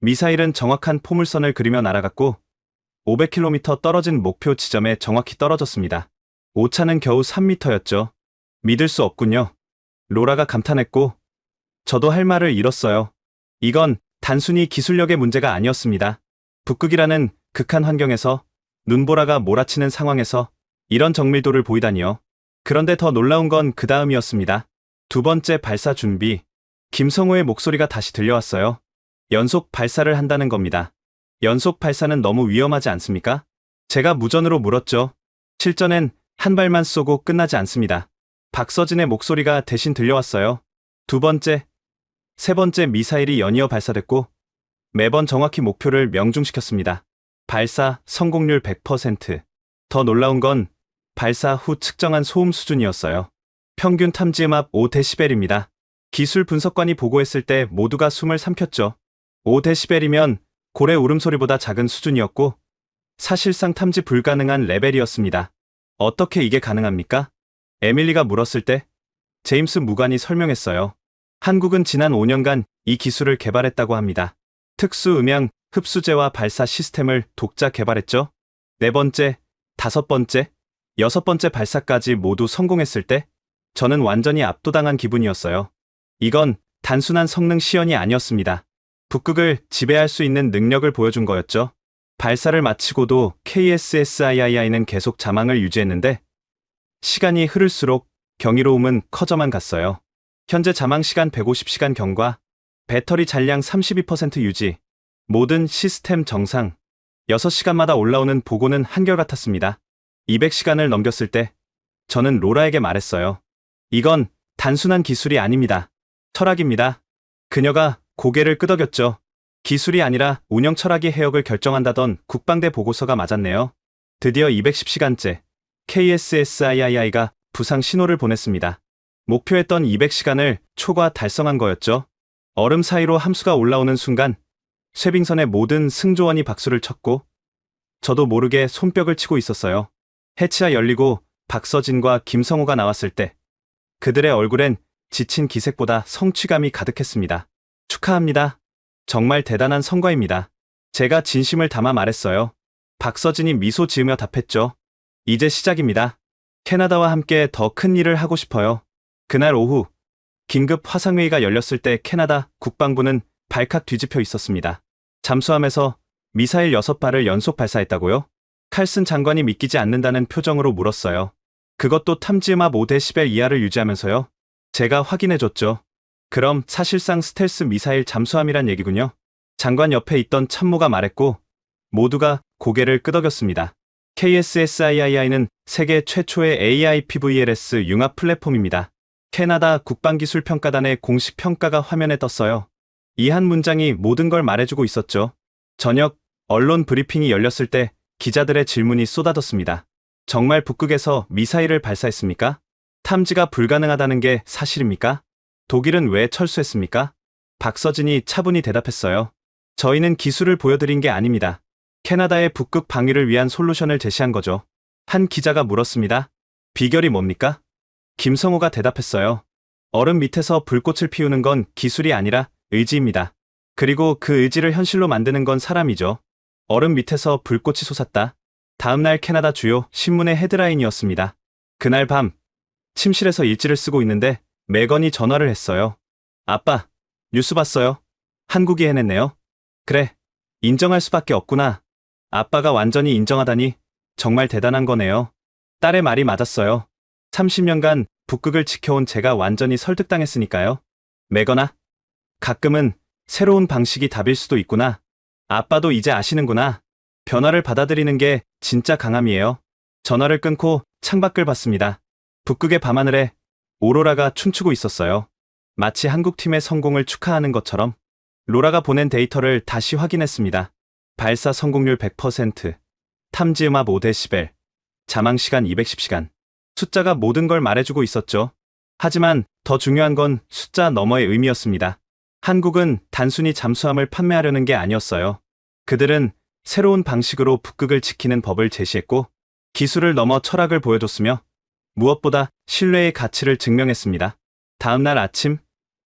미사일은 정확한 포물선을 그리며 날아갔고 500km 떨어진 목표 지점에 정확히 떨어졌습니다. 오차는 겨우 3m였죠. 믿을 수 없군요. 로라가 감탄했고 저도 할 말을 잃었어요. 이건 단순히 기술력의 문제가 아니었습니다. 북극이라는 극한 환경에서 눈보라가 몰아치는 상황에서 이런 정밀도를 보이다니요. 그런데 더 놀라운 건 그 다음이었습니다. 두 번째 발사 준비. 김성호의 목소리가 다시 들려왔어요. 연속 발사를 한다는 겁니다. 연속 발사는 너무 위험하지 않습니까? 제가 무전으로 물었죠. 실전엔 한 발만 쏘고 끝나지 않습니다. 박서진의 목소리가 대신 들려왔어요. 두 번째, 세 번째 미사일이 연이어 발사됐고 매번 정확히 목표를 명중시켰습니다. 발사 성공률 100%. 더 놀라운 건 발사 후 측정한 소음 수준이었어요. 평균 탐지음압 5dB입니다. 기술 분석관이 보고했을 때 모두가 숨을 삼켰죠. 5dB이면 고래 울음소리보다 작은 수준이었고 사실상 탐지 불가능한 레벨이었습니다. 어떻게 이게 가능합니까? 에밀리가 물었을 때 제임스 무관이 설명했어요. 한국은 지난 5년간 이 기술을 개발했다고 합니다. 특수 음향 흡수제와 발사 시스템을 독자 개발했죠. 네 번째, 다섯 번째, 여섯 번째 발사까지 모두 성공했을 때 저는 완전히 압도당한 기분이었어요. 이건 단순한 성능 시연이 아니었습니다. 북극을 지배할 수 있는 능력을 보여준 거였죠. 발사를 마치고도 KSSII는 계속 자망을 유지했는데 시간이 흐를수록 경이로움은 커져만 갔어요. 현재 자망 시간 150시간 경과, 배터리 잔량 32% 유지, 모든 시스템 정상, 6시간마다 올라오는 보고는 한결같았습니다. 200시간을 넘겼을 때 저는 로라에게 말했어요. 이건 단순한 기술이 아닙니다. 철학입니다. 그녀가 고개를 끄덕였죠. 기술이 아니라 운영 철학이 해역을 결정한다던 국방대 보고서가 맞았네요. 드디어 210시간째 KSSII가 부상 신호를 보냈습니다. 목표했던 200시간을 초과 달성한 거였죠. 얼음 사이로 함수가 올라오는 순간 쇠빙선의 모든 승조원이 박수를 쳤고 저도 모르게 손뼉을 치고 있었어요. 해치가 열리고 박서진과 김성호가 나왔을 때 그들의 얼굴엔 지친 기색보다 성취감이 가득했습니다. 축하합니다. 정말 대단한 성과입니다. 제가 진심을 담아 말했어요. 박서진이 미소 지으며 답했죠. 이제 시작입니다. 캐나다와 함께 더 큰 일을 하고 싶어요. 그날 오후 긴급 화상회의가 열렸을 때 캐나다 국방부는 발칵 뒤집혀 있었습니다. 잠수함에서 미사일 6발을 연속 발사했다고요? 칼슨 장관이 믿기지 않는다는 표정으로 물었어요. 그것도 탐지음압 5dB 이하를 유지하면서요. 제가 확인해줬죠. 그럼 사실상 스텔스 미사일 잠수함이란 얘기군요. 장관 옆에 있던 참모가 말했고 모두가 고개를 끄덕였습니다. KSSII는 세계 최초의 AI PVLS 융합 플랫폼입니다. 캐나다 국방기술평가단의 공식 평가가 화면에 떴어요. 이 한 문장이 모든 걸 말해주고 있었죠. 저녁 언론 브리핑이 열렸을 때 기자들의 질문이 쏟아졌습니다. 정말 북극에서 미사일을 발사했습니까? 탐지가 불가능하다는 게 사실입니까? 독일은 왜 철수했습니까? 박서진이 차분히 대답했어요. 저희는 기술을 보여드린 게 아닙니다. 캐나다의 북극 방위를 위한 솔루션을 제시한 거죠. 한 기자가 물었습니다. 비결이 뭡니까? 김성호가 대답했어요. 얼음 밑에서 불꽃을 피우는 건 기술이 아니라 의지입니다. 그리고 그 의지를 현실로 만드는 건 사람이죠. 얼음 밑에서 불꽃이 솟았다. 다음날 캐나다 주요 신문의 헤드라인이었습니다. 그날 밤 침실에서 일지를 쓰고 있는데 매건이 전화를 했어요. 아빠, 뉴스 봤어요? 한국이 해냈네요. 그래, 인정할 수밖에 없구나. 아빠가 완전히 인정하다니 정말 대단한 거네요. 딸의 말이 맞았어요. 30년간 북극을 지켜온 제가 완전히 설득당했으니까요. 매건아, 가끔은 새로운 방식이 답일 수도 있구나. 아빠도 이제 아시는구나. 변화를 받아들이는 게 진짜 강함이에요. 전화를 끊고 창밖을 봤습니다. 북극의 밤하늘에 오로라가 춤추고 있었어요. 마치 한국팀의 성공을 축하하는 것처럼. 로라가 보낸 데이터를 다시 확인했습니다. 발사 성공률 100%, 탐지음압 5dB, 자망시간 210시간. 숫자가 모든 걸 말해주고 있었죠. 하지만 더 중요한 건 숫자 너머의 의미였습니다. 한국은 단순히 잠수함을 판매하려는 게 아니었어요. 그들은 새로운 방식으로 북극을 지키는 법을 제시했고 기술을 넘어 철학을 보여줬으며 무엇보다 신뢰의 가치를 증명했습니다. 다음 날 아침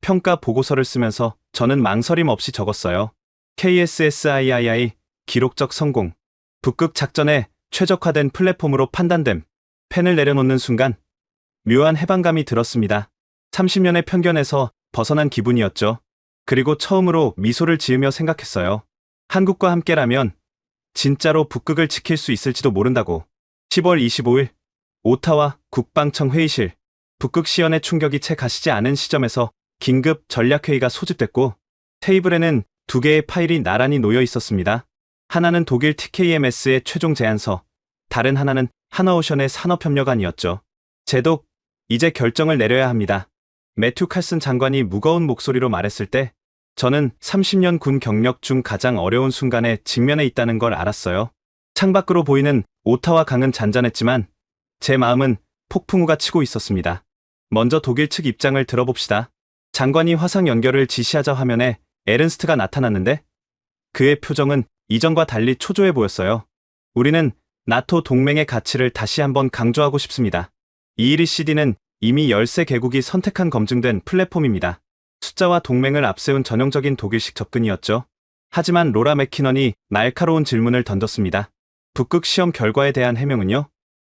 평가 보고서를 쓰면서 저는 망설임 없이 적었어요. KSSIII 기록적 성공. 북극 작전에 최적화된 플랫폼으로 판단됨. 펜을 내려놓는 순간 묘한 해방감이 들었습니다. 30년의 편견에서 벗어난 기분이었죠. 그리고 처음으로 미소를 지으며 생각했어요. 한국과 함께라면 진짜로 북극을 지킬 수 있을지도 모른다고. 10월 25일 오타와 국방청 회의실. 북극 시연의 충격이 채 가시지 않은 시점에서 긴급 전략회의가 소집됐고 테이블에는 두 개의 파일이 나란히 놓여 있었습니다. 하나는 독일 TKMS의 최종 제안서, 다른 하나는 하나오션의 산업협력안이었죠. 제독, 이제 결정을 내려야 합니다. 매튜 칼슨 장관이 무거운 목소리로 말했을 때 저는 30년 군 경력 중 가장 어려운 순간에 직면해 있다는 걸 알았어요. 창밖으로 보이는 오타와 강은 잔잔했지만 제 마음은 폭풍우가 치고 있었습니다. 먼저 독일 측 입장을 들어봅시다. 장관이 화상 연결을 지시하자 화면에 에른스트가 나타났는데 그의 표정은 이전과 달리 초조해 보였어요. 우리는 나토 동맹의 가치를 다시 한번 강조하고 싶습니다. EECD는 이미 13개국이 선택한 검증된 플랫폼입니다. 숫자와 동맹을 앞세운 전형적인 독일식 접근이었죠. 하지만 로라 맥키넌이 날카로운 질문을 던졌습니다. 북극 시험 결과에 대한 해명은요?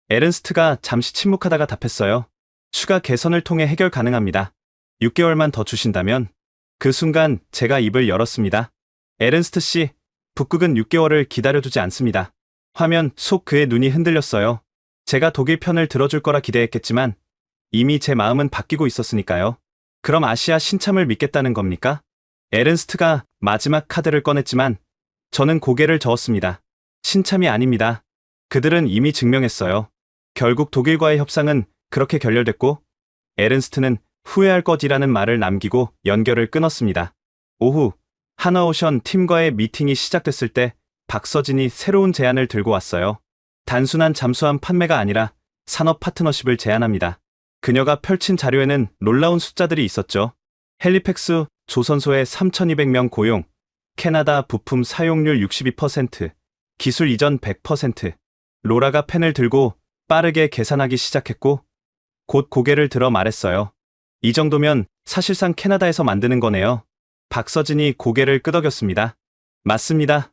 에른스트가 잠시 침묵하다가 답했어요. 추가 개선을 통해 해결 가능합니다. 6개월만 더 주신다면. 그 순간 제가 입을 열었습니다. 에른스트 씨, 북극은 6개월을 기다려주지 않습니다. 화면 속 그의 눈이 흔들렸어요. 제가 독일 편을 들어줄 거라 기대했겠지만 이미 제 마음은 바뀌고 있었으니까요. 그럼 아시아 신참을 믿겠다는 겁니까? 에른스트가 마지막 카드를 꺼냈지만 저는 고개를 저었습니다. 신참이 아닙니다. 그들은 이미 증명했어요. 결국 독일과의 협상은 그렇게 결렬됐고 에른스트는 후회할 것이라는 말을 남기고 연결을 끊었습니다. 오후 하나오션 팀과의 미팅이 시작됐을 때 박서진이 새로운 제안을 들고 왔어요. 단순한 잠수함 판매가 아니라 산업 파트너십을 제안합니다. 그녀가 펼친 자료에는 놀라운 숫자들이 있었죠. 헬리팩스 조선소의 3,200명 고용, 캐나다 부품 사용률 62%, 기술 이전 100%. 로라가 펜을 들고 빠르게 계산하기 시작했고 곧 고개를 들어 말했어요. 이 정도면 사실상 캐나다에서 만드는 거네요. 박서진이 고개를 끄덕였습니다. 맞습니다.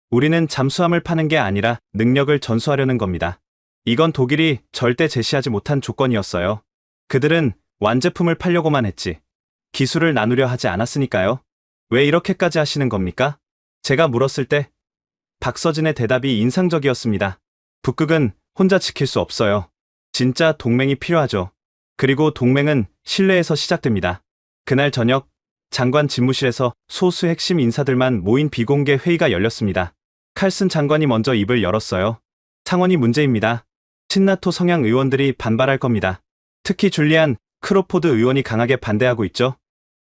우리는 잠수함을 파는 게 아니라 능력을 전수하려는 겁니다. 이건 독일이 절대 제시하지 못한 조건이었어요. 그들은 완제품을 팔려고만 했지 기술을 나누려 하지 않았으니까요. 왜 이렇게까지 하시는 겁니까? 제가 물었을 때 박서진의 대답이 인상적이었습니다. 북극은 혼자 지킬 수 없어요. 진짜 동맹이 필요하죠. 그리고 동맹은 신뢰에서 시작됩니다. 그날 저녁 장관 집무실에서 소수 핵심 인사들만 모인 비공개 회의가 열렸습니다. 칼슨 장관이 먼저 입을 열었어요. 상원이 문제입니다. 친나토 성향 의원들이 반발할 겁니다. 특히 줄리안 크로포드 의원이 강하게 반대하고 있죠.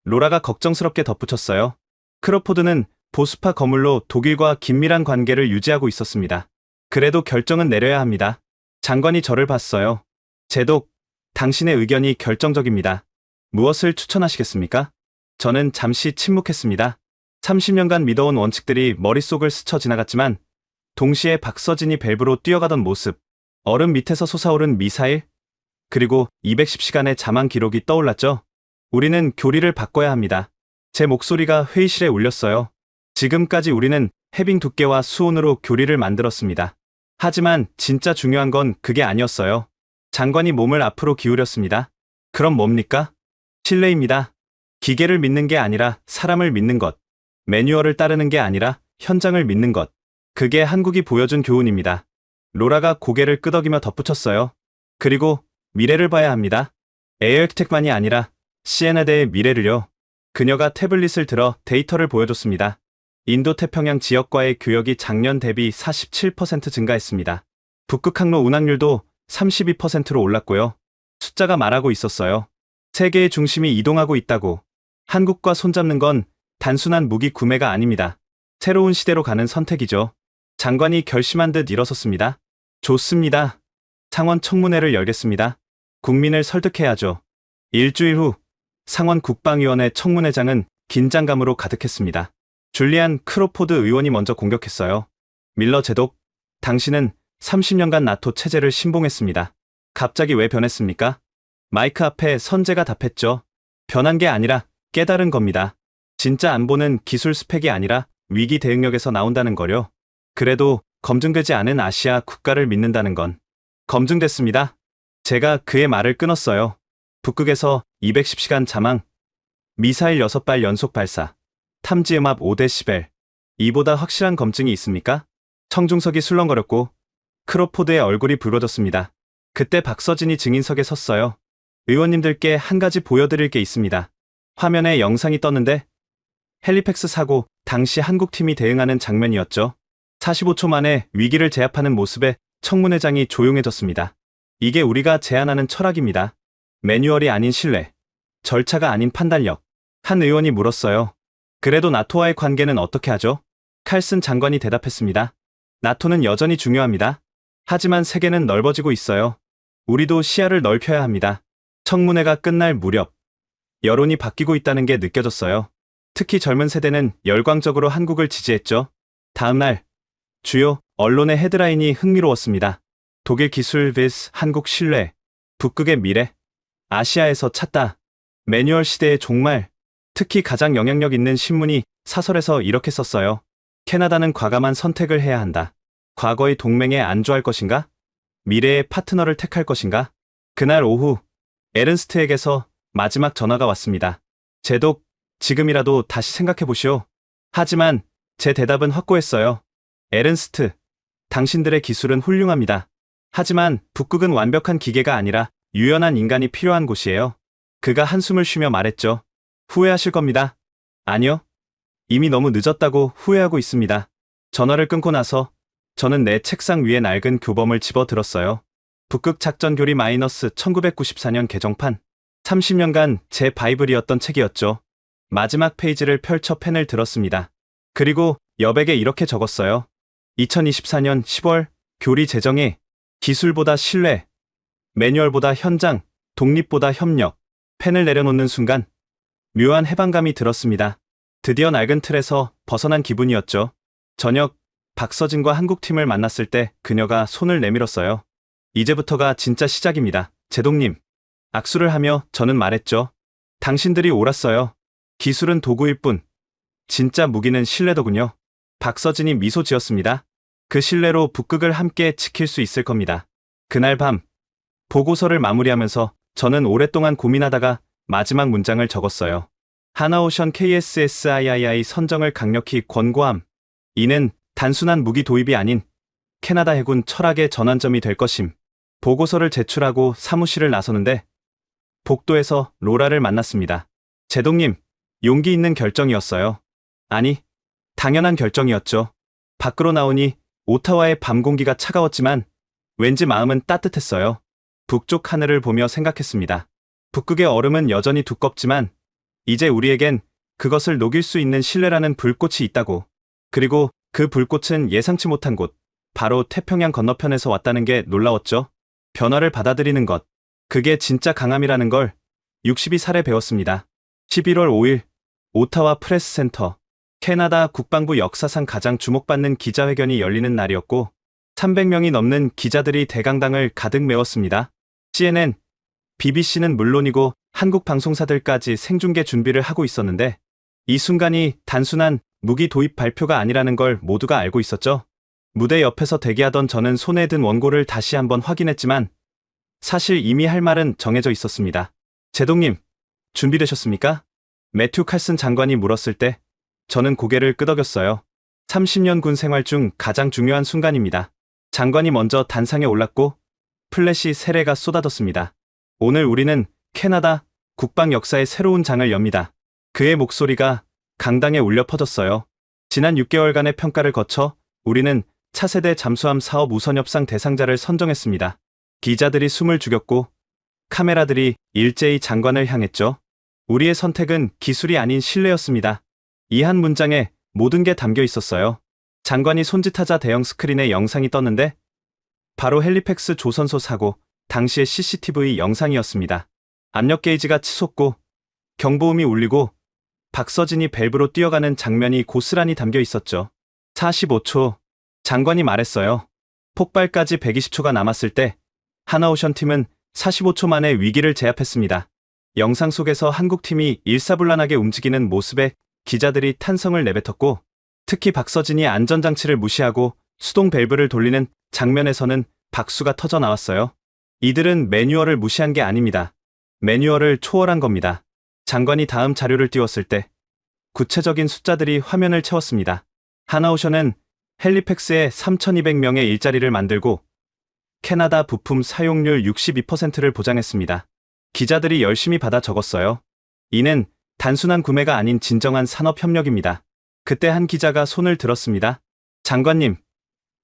로라가 걱정스럽게 덧붙였어요. 크로포드는 보수파 거물로 독일과 긴밀한 관계를 유지하고 있었습니다. 그래도 결정은 내려야 합니다. 장관이 저를 봤어요. 제독, 당신의 의견이 결정적입니다. 무엇을 추천하시겠습니까? 저는 잠시 침묵했습니다. 30년간 믿어온 원칙들이 머릿속을 스쳐 지나갔지만 동시에 박서진이 밸브로 뛰어가던 모습, 얼음 밑에서 솟아오른 미사일, 그리고 210시간의 자만 기록이 떠올랐죠. 우리는 교리를 바꿔야 합니다. 제 목소리가 회의실에 울렸어요. 지금까지 우리는 해빙 두께와 수온으로 교리를 만들었습니다. 하지만 진짜 중요한 건 그게 아니었어요. 장관이 몸을 앞으로 기울였습니다. 그럼 뭡니까? 신뢰입니다. 기계를 믿는 게 아니라 사람을 믿는 것. 매뉴얼을 따르는 게 아니라 현장을 믿는 것. 그게 한국이 보여준 교훈입니다. 로라가 고개를 끄덕이며 덧붙였어요. 그리고 미래를 봐야 합니다. 에어텍만이 아니라 시에나대의 미래를요. 그녀가 태블릿을 들어 데이터를 보여줬습니다. 인도태평양 지역과의 교역이 작년 대비 47% 증가했습니다. 북극 항로 운항률도 32%로 올랐고요. 숫자가 말하고 있었어요. 세계의 중심이 이동하고 있다고. 한국과 손잡는 건 단순한 무기 구매가 아닙니다. 새로운 시대로 가는 선택이죠. 장관이 결심한 듯 일어섰습니다. 좋습니다. 상원 청문회를 열겠습니다. 국민을 설득해야죠. 일주일 후 상원 국방위원회 청문회장은 긴장감으로 가득했습니다. 줄리안 크로포드 의원이 먼저 공격했어요. 밀러 제독, 당신은 30년간 나토 체제를 신봉했습니다. 갑자기 왜 변했습니까? 마이크 앞에 선재가 답했죠. 변한 게 아니라 깨달은 겁니다. 진짜 안보는 기술 스펙이 아니라 위기 대응력에서 나온다는 거요. 그래도 검증되지 않은 아시아 국가를 믿는다는 건 검증됐습니다. 제가 그의 말을 끊었어요. 북극에서 210시간 자망, 미사일 6발 연속 발사, 탐지음압 5데시벨. 이보다 확실한 검증이 있습니까? 청중석이 술렁거렸고 크로포드의 얼굴이 붉어졌습니다. 그때 박서진이 증인석에 섰어요. 의원님들께 한 가지 보여드릴 게 있습니다. 화면에 영상이 떴는데 헬리팩스 사고 당시 한국팀이 대응하는 장면이었죠. 45초 만에 위기를 제압하는 모습에 청문회장이 조용해졌습니다. 이게 우리가 제안하는 철학입니다. 매뉴얼이 아닌 신뢰, 절차가 아닌 판단력. 한 의원이 물었어요. 그래도 나토와의 관계는 어떻게 하죠? 칼슨 장관이 대답했습니다. 나토는 여전히 중요합니다. 하지만 세계는 넓어지고 있어요. 우리도 시야를 넓혀야 합니다. 청문회가 끝날 무렵 여론이 바뀌고 있다는 게 느껴졌어요. 특히 젊은 세대는 열광적으로 한국을 지지했죠. 다음 날 주요 언론의 헤드라인이 흥미로웠습니다. 독일 기술 vs 한국 신뢰, 북극의 미래, 아시아에서 찾다, 매뉴얼 시대의 종말. 특히 가장 영향력 있는 신문이 사설에서 이렇게 썼어요. 캐나다는 과감한 선택을 해야 한다. 과거의 동맹에 안주할 것인가? 미래의 파트너를 택할 것인가? 그날 오후 에른스트에게서 마지막 전화가 왔습니다. 제독, 지금이라도 다시 생각해 보시오. 하지만 제 대답은 확고했어요. 에른스트, 당신들의 기술은 훌륭합니다. 하지만 북극은 완벽한 기계가 아니라 유연한 인간이 필요한 곳이에요. 그가 한숨을 쉬며 말했죠. 후회하실 겁니다. 아니요. 이미 너무 늦었다고 후회하고 있습니다. 전화를 끊고 나서 저는 내 책상 위에 낡은 교범을 집어들었어요. 북극 작전 교리 마이너스 1994년 개정판. 30년간 제 바이블이었던 책이었죠. 마지막 페이지를 펼쳐 펜을 들었습니다. 그리고 여백에 이렇게 적었어요. 2024년 10월 교리 제정에 기술보다 신뢰, 매뉴얼보다 현장, 독립보다 협력. 펜을 내려놓는 순간 묘한 해방감이 들었습니다. 드디어 낡은 틀에서 벗어난 기분이었죠. 저녁 박서진과 한국팀을 만났을 때 그녀가 손을 내밀었어요. 이제부터가 진짜 시작입니다. 제독님. 악수를 하며 저는 말했죠. 당신들이 옳았어요. 기술은 도구일 뿐 진짜 무기는 신뢰더군요. 박서진이 미소 지었습니다. 그 신뢰로 북극을 함께 지킬 수 있을 겁니다. 그날 밤 보고서를 마무리하면서 저는 오랫동안 고민하다가 마지막 문장을 적었어요. 하나오션 KSSIII 선정을 강력히 권고함. 이는 단순한 무기 도입이 아닌 캐나다 해군 철학의 전환점이 될 것임. 보고서를 제출하고 사무실을 나서는데 복도에서 로라를 만났습니다. 제독님, 용기 있는 결정이었어요. 아니, 당연한 결정이었죠. 밖으로 나오니 오타와의 밤 공기가 차가웠지만 왠지 마음은 따뜻했어요. 북쪽 하늘을 보며 생각했습니다. 북극의 얼음은 여전히 두껍지만 이제 우리에겐 그것을 녹일 수 있는 신뢰라는 불꽃이 있다고. 그리고 그 불꽃은 예상치 못한 곳, 바로 태평양 건너편에서 왔다는 게 놀라웠죠. 변화를 받아들이는 것. 그게 진짜 강함이라는 걸 62살에 배웠습니다. 11월 5일 오타와 프레스 센터. 캐나다 국방부 역사상 가장 주목받는 기자회견이 열리는 날이었고 300명이 넘는 기자들이 대강당을 가득 메웠습니다. CNN, BBC는 물론이고 한국 방송사들까지 생중계 준비를 하고 있었는데 이 순간이 단순한 무기 도입 발표가 아니라는 걸 모두가 알고 있었죠. 무대 옆에서 대기하던 저는 손에 든 원고를 다시 한번 확인했지만 사실 이미 할 말은 정해져 있었습니다. 제독님, 준비되셨습니까? 매튜 칼슨 장관이 물었을 때 저는 고개를 끄덕였어요. 30년 군 생활 중 가장 중요한 순간입니다. 장관이 먼저 단상에 올랐고 플래시 세례가 쏟아졌습니다. 오늘 우리는 캐나다 국방 역사의 새로운 장을 엽니다. 그의 목소리가 강당에 울려 퍼졌어요. 지난 6개월간의 평가를 거쳐 우리는 차세대 잠수함 사업 우선협상 대상자를 선정했습니다. 기자들이 숨을 죽였고 카메라들이 일제히 장관을 향했죠. 우리의 선택은 기술이 아닌 신뢰였습니다. 이 한 문장에 모든 게 담겨 있었어요. 장관이 손짓하자 대형 스크린에 영상이 떴는데 바로 헬리팩스 조선소 사고 당시의 CCTV 영상이었습니다. 압력 게이지가 치솟고 경보음이 울리고 박서진이 밸브로 뛰어가는 장면이 고스란히 담겨 있었죠. 45초. 장관이 말했어요. 폭발까지 120초가 남았을 때 하나오션 팀은 45초 만에 위기를 제압했습니다. 영상 속에서 한국팀이 일사불란하게 움직이는 모습에 기자들이 탄성을 내뱉었고, 특히 박서진이 안전장치를 무시하고 수동 밸브를 돌리는 장면에서는 박수가 터져 나왔어요. 이들은 매뉴얼을 무시한 게 아닙니다. 매뉴얼을 초월한 겁니다. 장관이 다음 자료를 띄웠을 때 구체적인 숫자들이 화면을 채웠습니다. 하나오션은 헬리팩스에 3,200명의 일자리를 만들고 캐나다 부품 사용률 62%를 보장했습니다. 기자들이 열심히 받아 적었어요. 이는 단순한 구매가 아닌 진정한 산업협력입니다. 그때 한 기자가 손을 들었습니다. 장관님,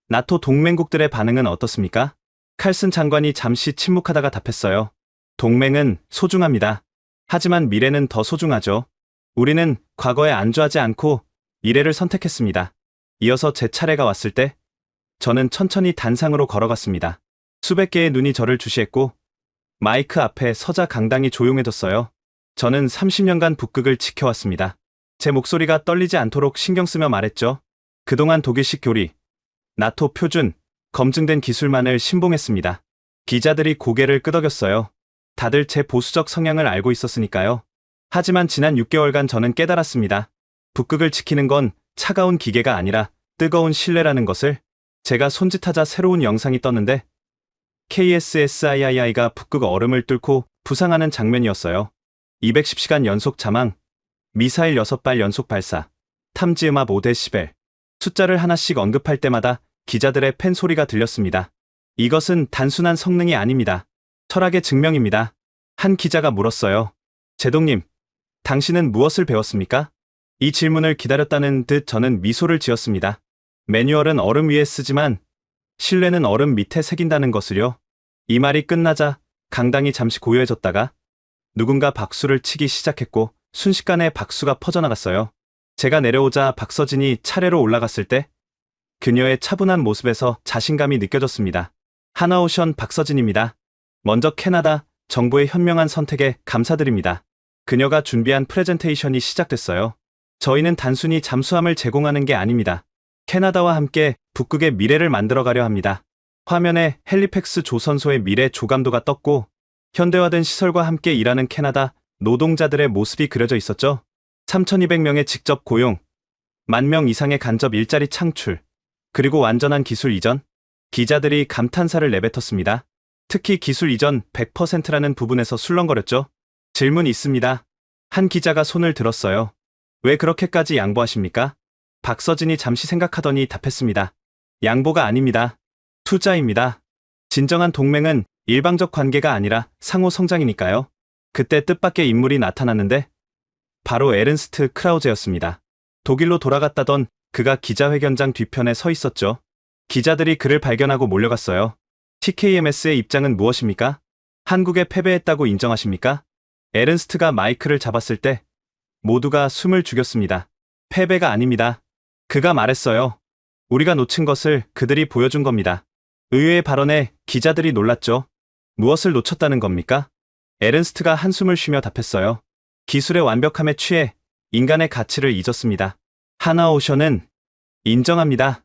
나토 동맹국들의 반응은 어떻습니까? 칼슨 장관이 잠시 침묵하다가 답했어요. 동맹은 소중합니다. 하지만 미래는 더 소중하죠. 우리는 과거에 안주하지 않고 미래를 선택했습니다. 이어서 제 차례가 왔을 때 저는 천천히 단상으로 걸어갔습니다. 수백 개의 눈이 저를 주시했고 마이크 앞에 서자 강당이 조용해졌어요. 저는 30년간 북극을 지켜왔습니다. 제 목소리가 떨리지 않도록 신경 쓰며 말했죠. 그동안 독일식 교리, 나토 표준, 검증된 기술만을 신봉했습니다. 기자들이 고개를 끄덕였어요. 다들 제 보수적 성향을 알고 있었으니까요. 하지만 지난 6개월간 저는 깨달았습니다. 북극을 지키는 건 차가운 기계가 아니라 뜨거운 신뢰라는 것을. 제가 손짓하자 새로운 영상이 떴는데 KSSII가 북극 얼음을 뚫고 부상하는 장면이었어요. 210시간 연속 자망, 미사일 6발 연속 발사, 탐지음압 5데시벨. 숫자를 하나씩 언급할 때마다 기자들의 팬 소리가 들렸습니다. 이것은 단순한 성능이 아닙니다. 철학의 증명입니다. 한 기자가 물었어요. 제동님, 당신은 무엇을 배웠습니까? 이 질문을 기다렸다는 듯 저는 미소를 지었습니다. 매뉴얼은 얼음 위에 쓰지만 신뢰는 얼음 밑에 새긴다는 것을요. 이 말이 끝나자 강당이 잠시 고요해졌다가 누군가 박수를 치기 시작했고 순식간에 박수가 퍼져나갔어요. 제가 내려오자 박서진이 차례로 올라갔을 때 그녀의 차분한 모습에서 자신감이 느껴졌습니다. 하나오션 박서진입니다. 먼저 캐나다 정부의 현명한 선택에 감사드립니다. 그녀가 준비한 프레젠테이션이 시작됐어요. 저희는 단순히 잠수함을 제공하는 게 아닙니다. 캐나다와 함께 북극의 미래를 만들어가려 합니다. 화면에 헬리팩스 조선소의 미래 조감도가 떴고 현대화된 시설과 함께 일하는 캐나다 노동자들의 모습이 그려져 있었죠. 3,200명의 직접 고용, 10,000명 이상의 간접 일자리 창출, 그리고 완전한 기술 이전. 기자들이 감탄사를 내뱉었습니다. 특히 기술 이전 100%라는 부분에서 술렁거렸죠. 질문 있습니다. 한 기자가 손을 들었어요. 왜 그렇게까지 양보하십니까? 박서진이 잠시 생각하더니 답했습니다. 양보가 아닙니다. 투자입니다. 진정한 동맹은 일방적 관계가 아니라 상호 성장이니까요. 그때 뜻밖의 인물이 나타났는데 바로 에른스트 크라우제였습니다. 독일로 돌아갔다던 그가 기자회견장 뒤편에 서 있었죠. 기자들이 그를 발견하고 몰려갔어요. TKMS의 입장은 무엇입니까? 한국에 패배했다고 인정하십니까? 에른스트가 마이크를 잡았을 때 모두가 숨을 죽였습니다. 패배가 아닙니다. 그가 말했어요. 우리가 놓친 것을 그들이 보여준 겁니다. 의외의 발언에 기자들이 놀랐죠. 무엇을 놓쳤다는 겁니까? 에른스트가 한숨을 쉬며 답했어요. 기술의 완벽함에 취해 인간의 가치를 잊었습니다. 하나오션은 인정합니다.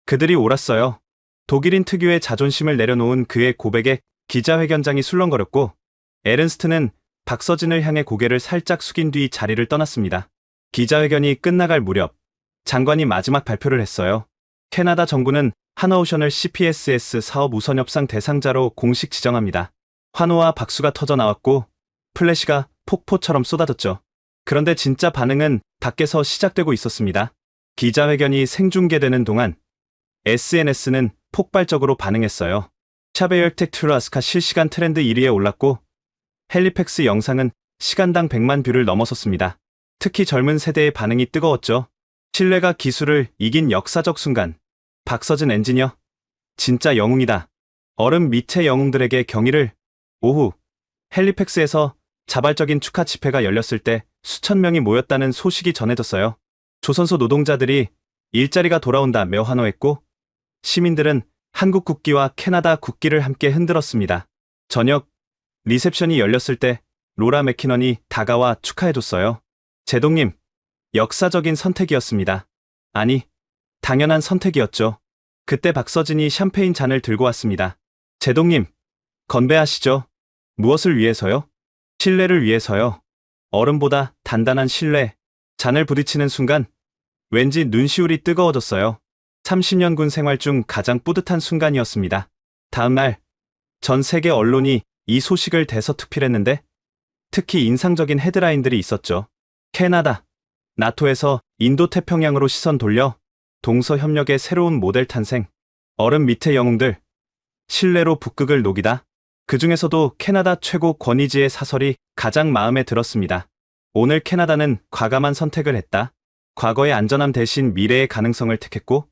그들이 옳았어요. 독일인 특유의 자존심을 내려놓은 그의 고백에 기자회견장이 술렁거렸고 에른스트는 박서진을 향해 고개를 살짝 숙인 뒤 자리를 떠났습니다. 기자회견이 끝나갈 무렵 장관이 마지막 발표를 했어요. 캐나다 정부는 하나오션을 CPSS 사업 우선 협상 대상자로 공식 지정합니다. 환호와 박수가 터져 나왔고 플래시가 폭포처럼 쏟아졌죠. 그런데 진짜 반응은 밖에서 시작되고 있었습니다. 기자회견이 생중계되는 동안 SNS는 폭발적으로 반응했어요. 샤베열텍 트라스카 실시간 트렌드 1위에 올랐고 헬리팩스 영상은 시간당 100만 뷰를 넘어섰습니다. 특히 젊은 세대의 반응이 뜨거웠죠. 신뢰가 기술을 이긴 역사적 순간. 박서진 엔지니어, 진짜 영웅이다. 얼음 밑의 영웅들에게 경의를. 오후 헬리팩스에서 자발적인 축하 집회가 열렸을 때 수천 명이 모였다는 소식이 전해졌어요. 조선소 노동자들이 일자리가 돌아온다며 환호했고 시민들은 한국 국기와 캐나다 국기를 함께 흔들었습니다. 저녁 리셉션이 열렸을 때 로라 맥키넌이 다가와 축하해줬어요. 제동님, 역사적인 선택이었습니다. 아니, 당연한 선택이었죠. 그때 박서진이 샴페인 잔을 들고 왔습니다. 제동님, 건배하시죠. 무엇을 위해서요? 신뢰를 위해서요. 얼음보다 단단한 신뢰. 잔을 부딪히는 순간 왠지 눈시울이 뜨거워졌어요. 30년 군 생활 중 가장 뿌듯한 순간이었습니다. 다음 날, 전 세계 언론이 이 소식을 대서특필했는데 특히 인상적인 헤드라인들이 있었죠. 캐나다, 나토에서 인도태평양으로 시선 돌려 동서협력의 새로운 모델 탄생. 얼음 밑의 영웅들, 신뢰로 북극을 녹이다. 그 중에서도 캐나다 최고 권위지의 사설이 가장 마음에 들었습니다. 오늘 캐나다는 과감한 선택을 했다. 과거의 안전함 대신 미래의 가능성을 택했고,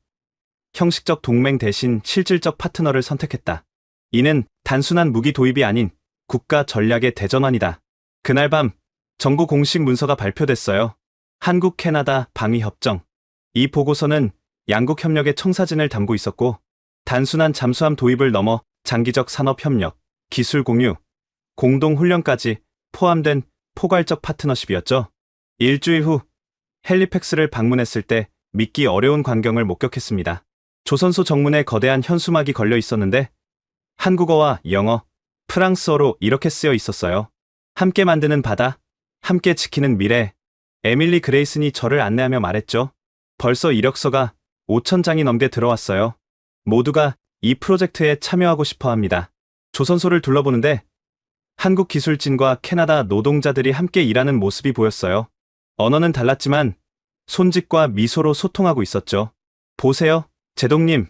형식적 동맹 대신 실질적 파트너를 선택했다. 이는 단순한 무기 도입이 아닌 국가 전략의 대전환이다. 그날 밤, 정부 공식 문서가 발표됐어요. 한국-캐나다 방위협정. 이 보고서는 양국 협력의 청사진을 담고 있었고, 단순한 잠수함 도입을 넘어 장기적 산업협력, 기술 공유, 공동훈련까지 포함된 포괄적 파트너십이었죠. 일주일 후 헬리팩스를 방문했을 때 믿기 어려운 광경을 목격했습니다. 조선소 정문에 거대한 현수막이 걸려 있었는데 한국어와 영어, 프랑스어로 이렇게 쓰여 있었어요. 함께 만드는 바다, 함께 지키는 미래. 에밀리 그레이슨이 저를 안내하며 말했죠. 벌써 이력서가 5,000장이 넘게 들어왔어요. 모두가 이 프로젝트에 참여하고 싶어 합니다. 조선소를 둘러보는데 한국 기술진과 캐나다 노동자들이 함께 일하는 모습이 보였어요. 언어는 달랐지만 손짓과 미소로 소통하고 있었죠. 보세요, 제동님.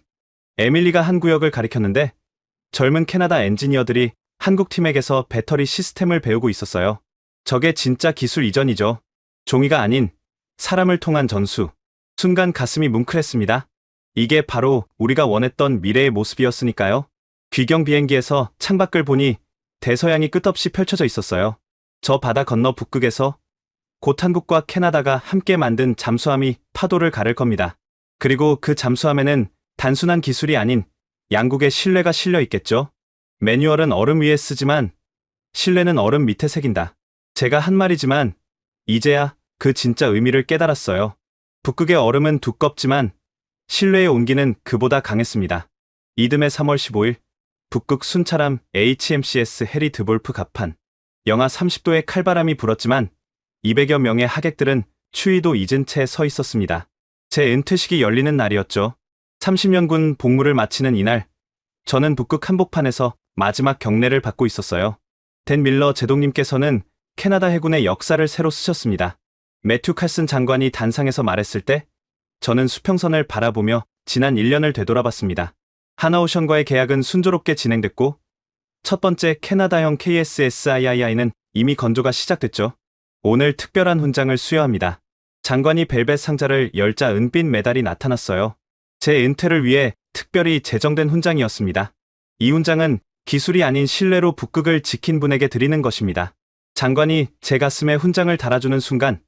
에밀리가 한 구역을 가리켰는데 젊은 캐나다 엔지니어들이 한국 팀에게서 배터리 시스템을 배우고 있었어요. 저게 진짜 기술 이전이죠. 종이가 아닌 사람을 통한 전수. 순간 가슴이 뭉클했습니다. 이게 바로 우리가 원했던 미래의 모습이었으니까요. 귀경 비행기에서 창밖을 보니 대서양이 끝없이 펼쳐져 있었어요. 저 바다 건너 북극에서 곧 한국과 캐나다가 함께 만든 잠수함이 파도를 가를 겁니다. 그리고 그 잠수함에는 단순한 기술이 아닌 양국의 신뢰가 실려 있겠죠. 매뉴얼은 얼음 위에 쓰지만 신뢰는 얼음 밑에 새긴다. 제가 한 말이지만 이제야 그 진짜 의미를 깨달았어요. 북극의 얼음은 두껍지만 신뢰의 온기는 그보다 강했습니다. 이듬해 3월 15일 북극 순찰함 HMCS 해리 드볼프 갑판. 영하 30도의 칼바람이 불었지만 200여 명의 하객들은 추위도 잊은 채 서 있었습니다. 제 은퇴식이 열리는 날이었죠. 30년 군 복무를 마치는 이날, 저는 북극 한복판에서 마지막 경례를 받고 있었어요. 댄 밀러 제동님께서는 캐나다 해군의 역사를 새로 쓰셨습니다. 매튜 칼슨 장관이 단상에서 말했을 때 저는 수평선을 바라보며 지난 1년을 되돌아봤습니다. 하나오션과의 계약은 순조롭게 진행됐고 첫 번째 캐나다형 KSSIII는 이미 건조가 시작됐죠. 오늘 특별한 훈장을 수여합니다. 장관이 벨벳 상자를 열자 은빛 메달이 나타났어요. 제 은퇴를 위해 특별히 제정된 훈장이었습니다. 이 훈장은 기술이 아닌 신뢰로 북극을 지킨 분에게 드리는 것입니다. 장관이 제 가슴에 훈장을 달아주는 순간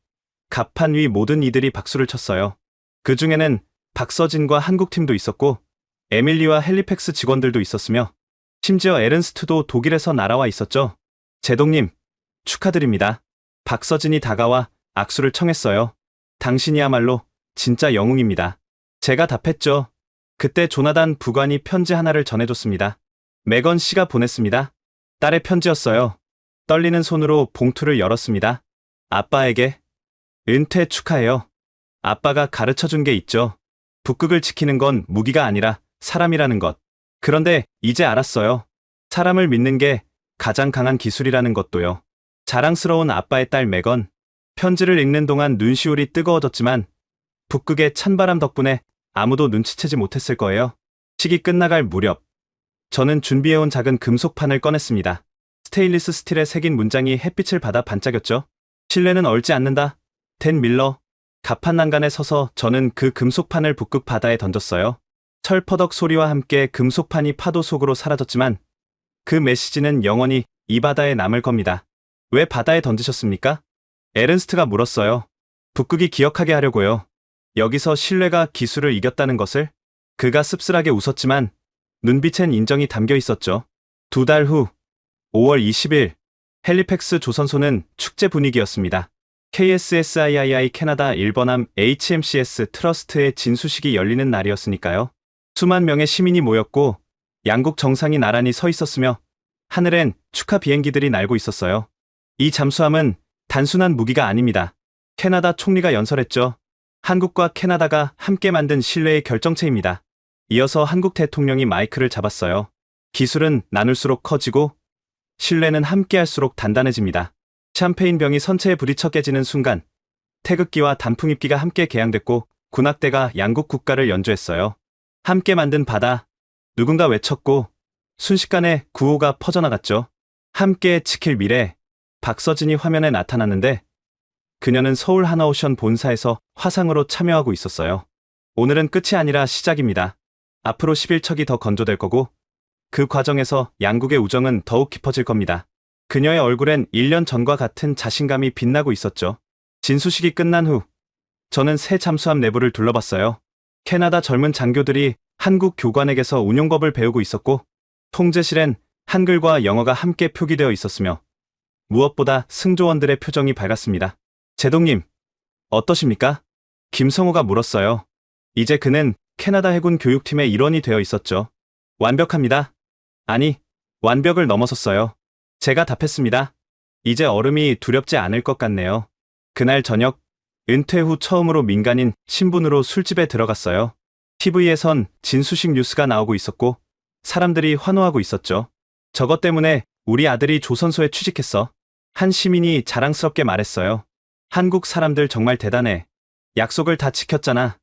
갑판 위 모든 이들이 박수를 쳤어요. 그 중에는 박서진과 한국팀도 있었고 에밀리와 헬리팩스 직원들도 있었으며 심지어 에른스트도 독일에서 날아와 있었죠. 제동님, 축하드립니다. 박서진이 다가와 악수를 청했어요. 당신이야말로 진짜 영웅입니다. 제가 답했죠. 그때 조나단 부관이 편지 하나를 전해줬습니다. 메건 씨가 보냈습니다. 딸의 편지였어요. 떨리는 손으로 봉투를 열었습니다. 아빠에게 은퇴 축하해요. 아빠가 가르쳐준 게 있죠. 북극을 지키는 건 무기가 아니라 사람이라는 것. 그런데 이제 알았어요. 사람을 믿는 게 가장 강한 기술이라는 것도요. 자랑스러운 아빠의 딸 메건. 편지를 읽는 동안 눈시울이 뜨거워졌지만 북극의 찬바람 덕분에 아무도 눈치채지 못했을 거예요. 식이 끝나갈 무렵 저는 준비해온 작은 금속판을 꺼냈습니다. 스테인리스 스틸에 새긴 문장이 햇빛을 받아 반짝였죠. 신뢰는 얼지 않는다. 댄 밀러. 갑판 난간에 서서 저는 그 금속판을 북극 바다에 던졌어요. 철퍼덕 소리와 함께 금속판이 파도 속으로 사라졌지만 그 메시지는 영원히 이 바다에 남을 겁니다. 왜 바다에 던지셨습니까? 에른스트가 물었어요. 북극이 기억하게 하려고요. 여기서 신뢰가 기술을 이겼다는 것을. 그가 씁쓸하게 웃었지만 눈빛엔 인정이 담겨 있었죠. 2달 후 5월 20일 헬리팩스 조선소는 축제 분위기였습니다. KSSII 캐나다 일본함 HMCS 트러스트의 진수식이 열리는 날이었으니까요. 수만 명의 시민이 모였고 양국 정상이 나란히 서 있었으며 하늘엔 축하 비행기들이 날고 있었어요. 이 잠수함은 단순한 무기가 아닙니다. 캐나다 총리가 연설했죠. 한국과 캐나다가 함께 만든 신뢰의 결정체입니다. 이어서 한국 대통령이 마이크를 잡았어요. 기술은 나눌수록 커지고 신뢰는 함께할수록 단단해집니다. 샴페인 병이 선체에 부딪혀 깨지는 순간 태극기와 단풍잎기가 함께 개양됐고 군악대가 양국 국가를 연주했어요. 함께 만든 바다, 누군가 외쳤고 순식간에 구호가 퍼져나갔죠. 함께 지킬 미래, 박서진이 화면에 나타났는데 그녀는 서울 하나오션 본사에서 화상으로 참여하고 있었어요. 오늘은 끝이 아니라 시작입니다. 앞으로 11척이 더 건조될 거고 그 과정에서 양국의 우정은 더욱 깊어질 겁니다. 그녀의 얼굴엔 1년 전과 같은 자신감이 빛나고 있었죠. 진수식이 끝난 후 저는 새 잠수함 내부를 둘러봤어요. 캐나다 젊은 장교들이 한국 교관에게서 운용법을 배우고 있었고 통제실엔 한글과 영어가 함께 표기되어 있었으며 무엇보다 승조원들의 표정이 밝았습니다. 제동님, 어떠십니까? 김성호가 물었어요. 이제 그는 캐나다 해군 교육팀의 일원이 되어 있었죠. 완벽합니다. 아니, 완벽을 넘어섰어요. 제가 답했습니다. 이제 얼음이 두렵지 않을 것 같네요. 그날 저녁, 은퇴 후 처음으로 민간인 신분으로 술집에 들어갔어요. TV에선 진수식 뉴스가 나오고 있었고 사람들이 환호하고 있었죠. 저것 때문에 우리 아들이 조선소에 취직했어. 한 시민이 자랑스럽게 말했어요. 한국 사람들 정말 대단해. 약속을 다 지켰잖아.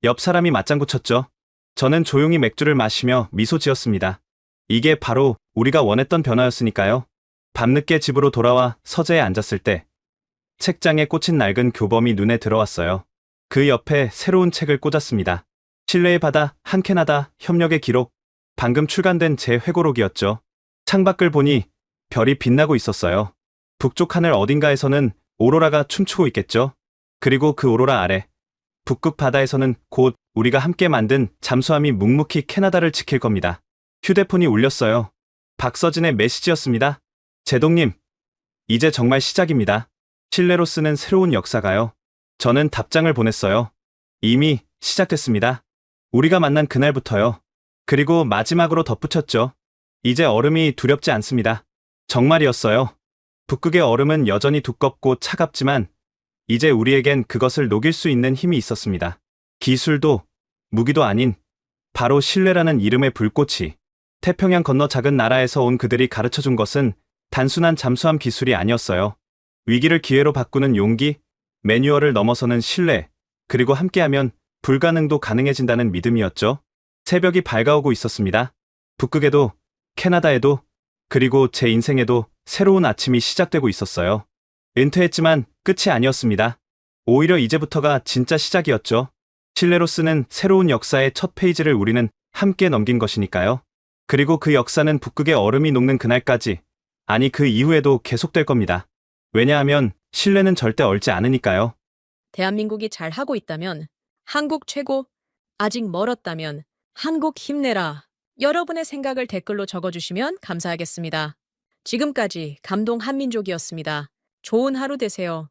옆 사람이 맞장구 쳤죠. 저는 조용히 맥주를 마시며 미소 지었습니다. 이게 바로 우리가 원했던 변화였으니까요. 밤늦게 집으로 돌아와 서재에 앉았을 때 책장에 꽂힌 낡은 교범이 눈에 들어왔어요. 그 옆에 새로운 책을 꽂았습니다. 신뢰의 바다, 한 캐나다, 협력의 기록. 방금 출간된 제 회고록이었죠. 창밖을 보니 별이 빛나고 있었어요. 북쪽 하늘 어딘가에서는 오로라가 춤추고 있겠죠. 그리고 그 오로라 아래 북극 바다에서는 곧 우리가 함께 만든 잠수함이 묵묵히 캐나다를 지킬 겁니다. 휴대폰이 울렸어요. 박서진의 메시지였습니다. 제동님, 이제 정말 시작입니다. 신뢰로 쓰는 새로운 역사가요. 저는 답장을 보냈어요. 이미 시작됐습니다. 우리가 만난 그날부터요. 그리고 마지막으로 덧붙였죠. 이제 얼음이 두렵지 않습니다. 정말이었어요. 북극의 얼음은 여전히 두껍고 차갑지만 이제 우리에겐 그것을 녹일 수 있는 힘이 있었습니다. 기술도 무기도 아닌 바로 신뢰라는 이름의 불꽃이. 태평양 건너 작은 나라에서 온 그들이 가르쳐준 것은 단순한 잠수함 기술이 아니었어요. 위기를 기회로 바꾸는 용기, 매뉴얼을 넘어서는 신뢰, 그리고 함께하면 불가능도 가능해진다는 믿음이었죠. 새벽이 밝아오고 있었습니다. 북극에도, 캐나다에도, 그리고 제 인생에도 새로운 아침이 시작되고 있었어요. 은퇴했지만 끝이 아니었습니다. 오히려 이제부터가 진짜 시작이었죠. 신뢰로 쓰는 새로운 역사의 첫 페이지를 우리는 함께 넘긴 것이니까요. 그리고 그 역사는 북극의 얼음이 녹는 그날까지, 아니 그 이후에도 계속될 겁니다. 왜냐하면 신뢰는 절대 얼지 않으니까요. 대한민국이 잘하고 있다면 한국 최고, 아직 멀었다면 한국 힘내라. 여러분의 생각을 댓글로 적어주시면 감사하겠습니다. 지금까지 감동 한민족이었습니다. 좋은 하루 되세요.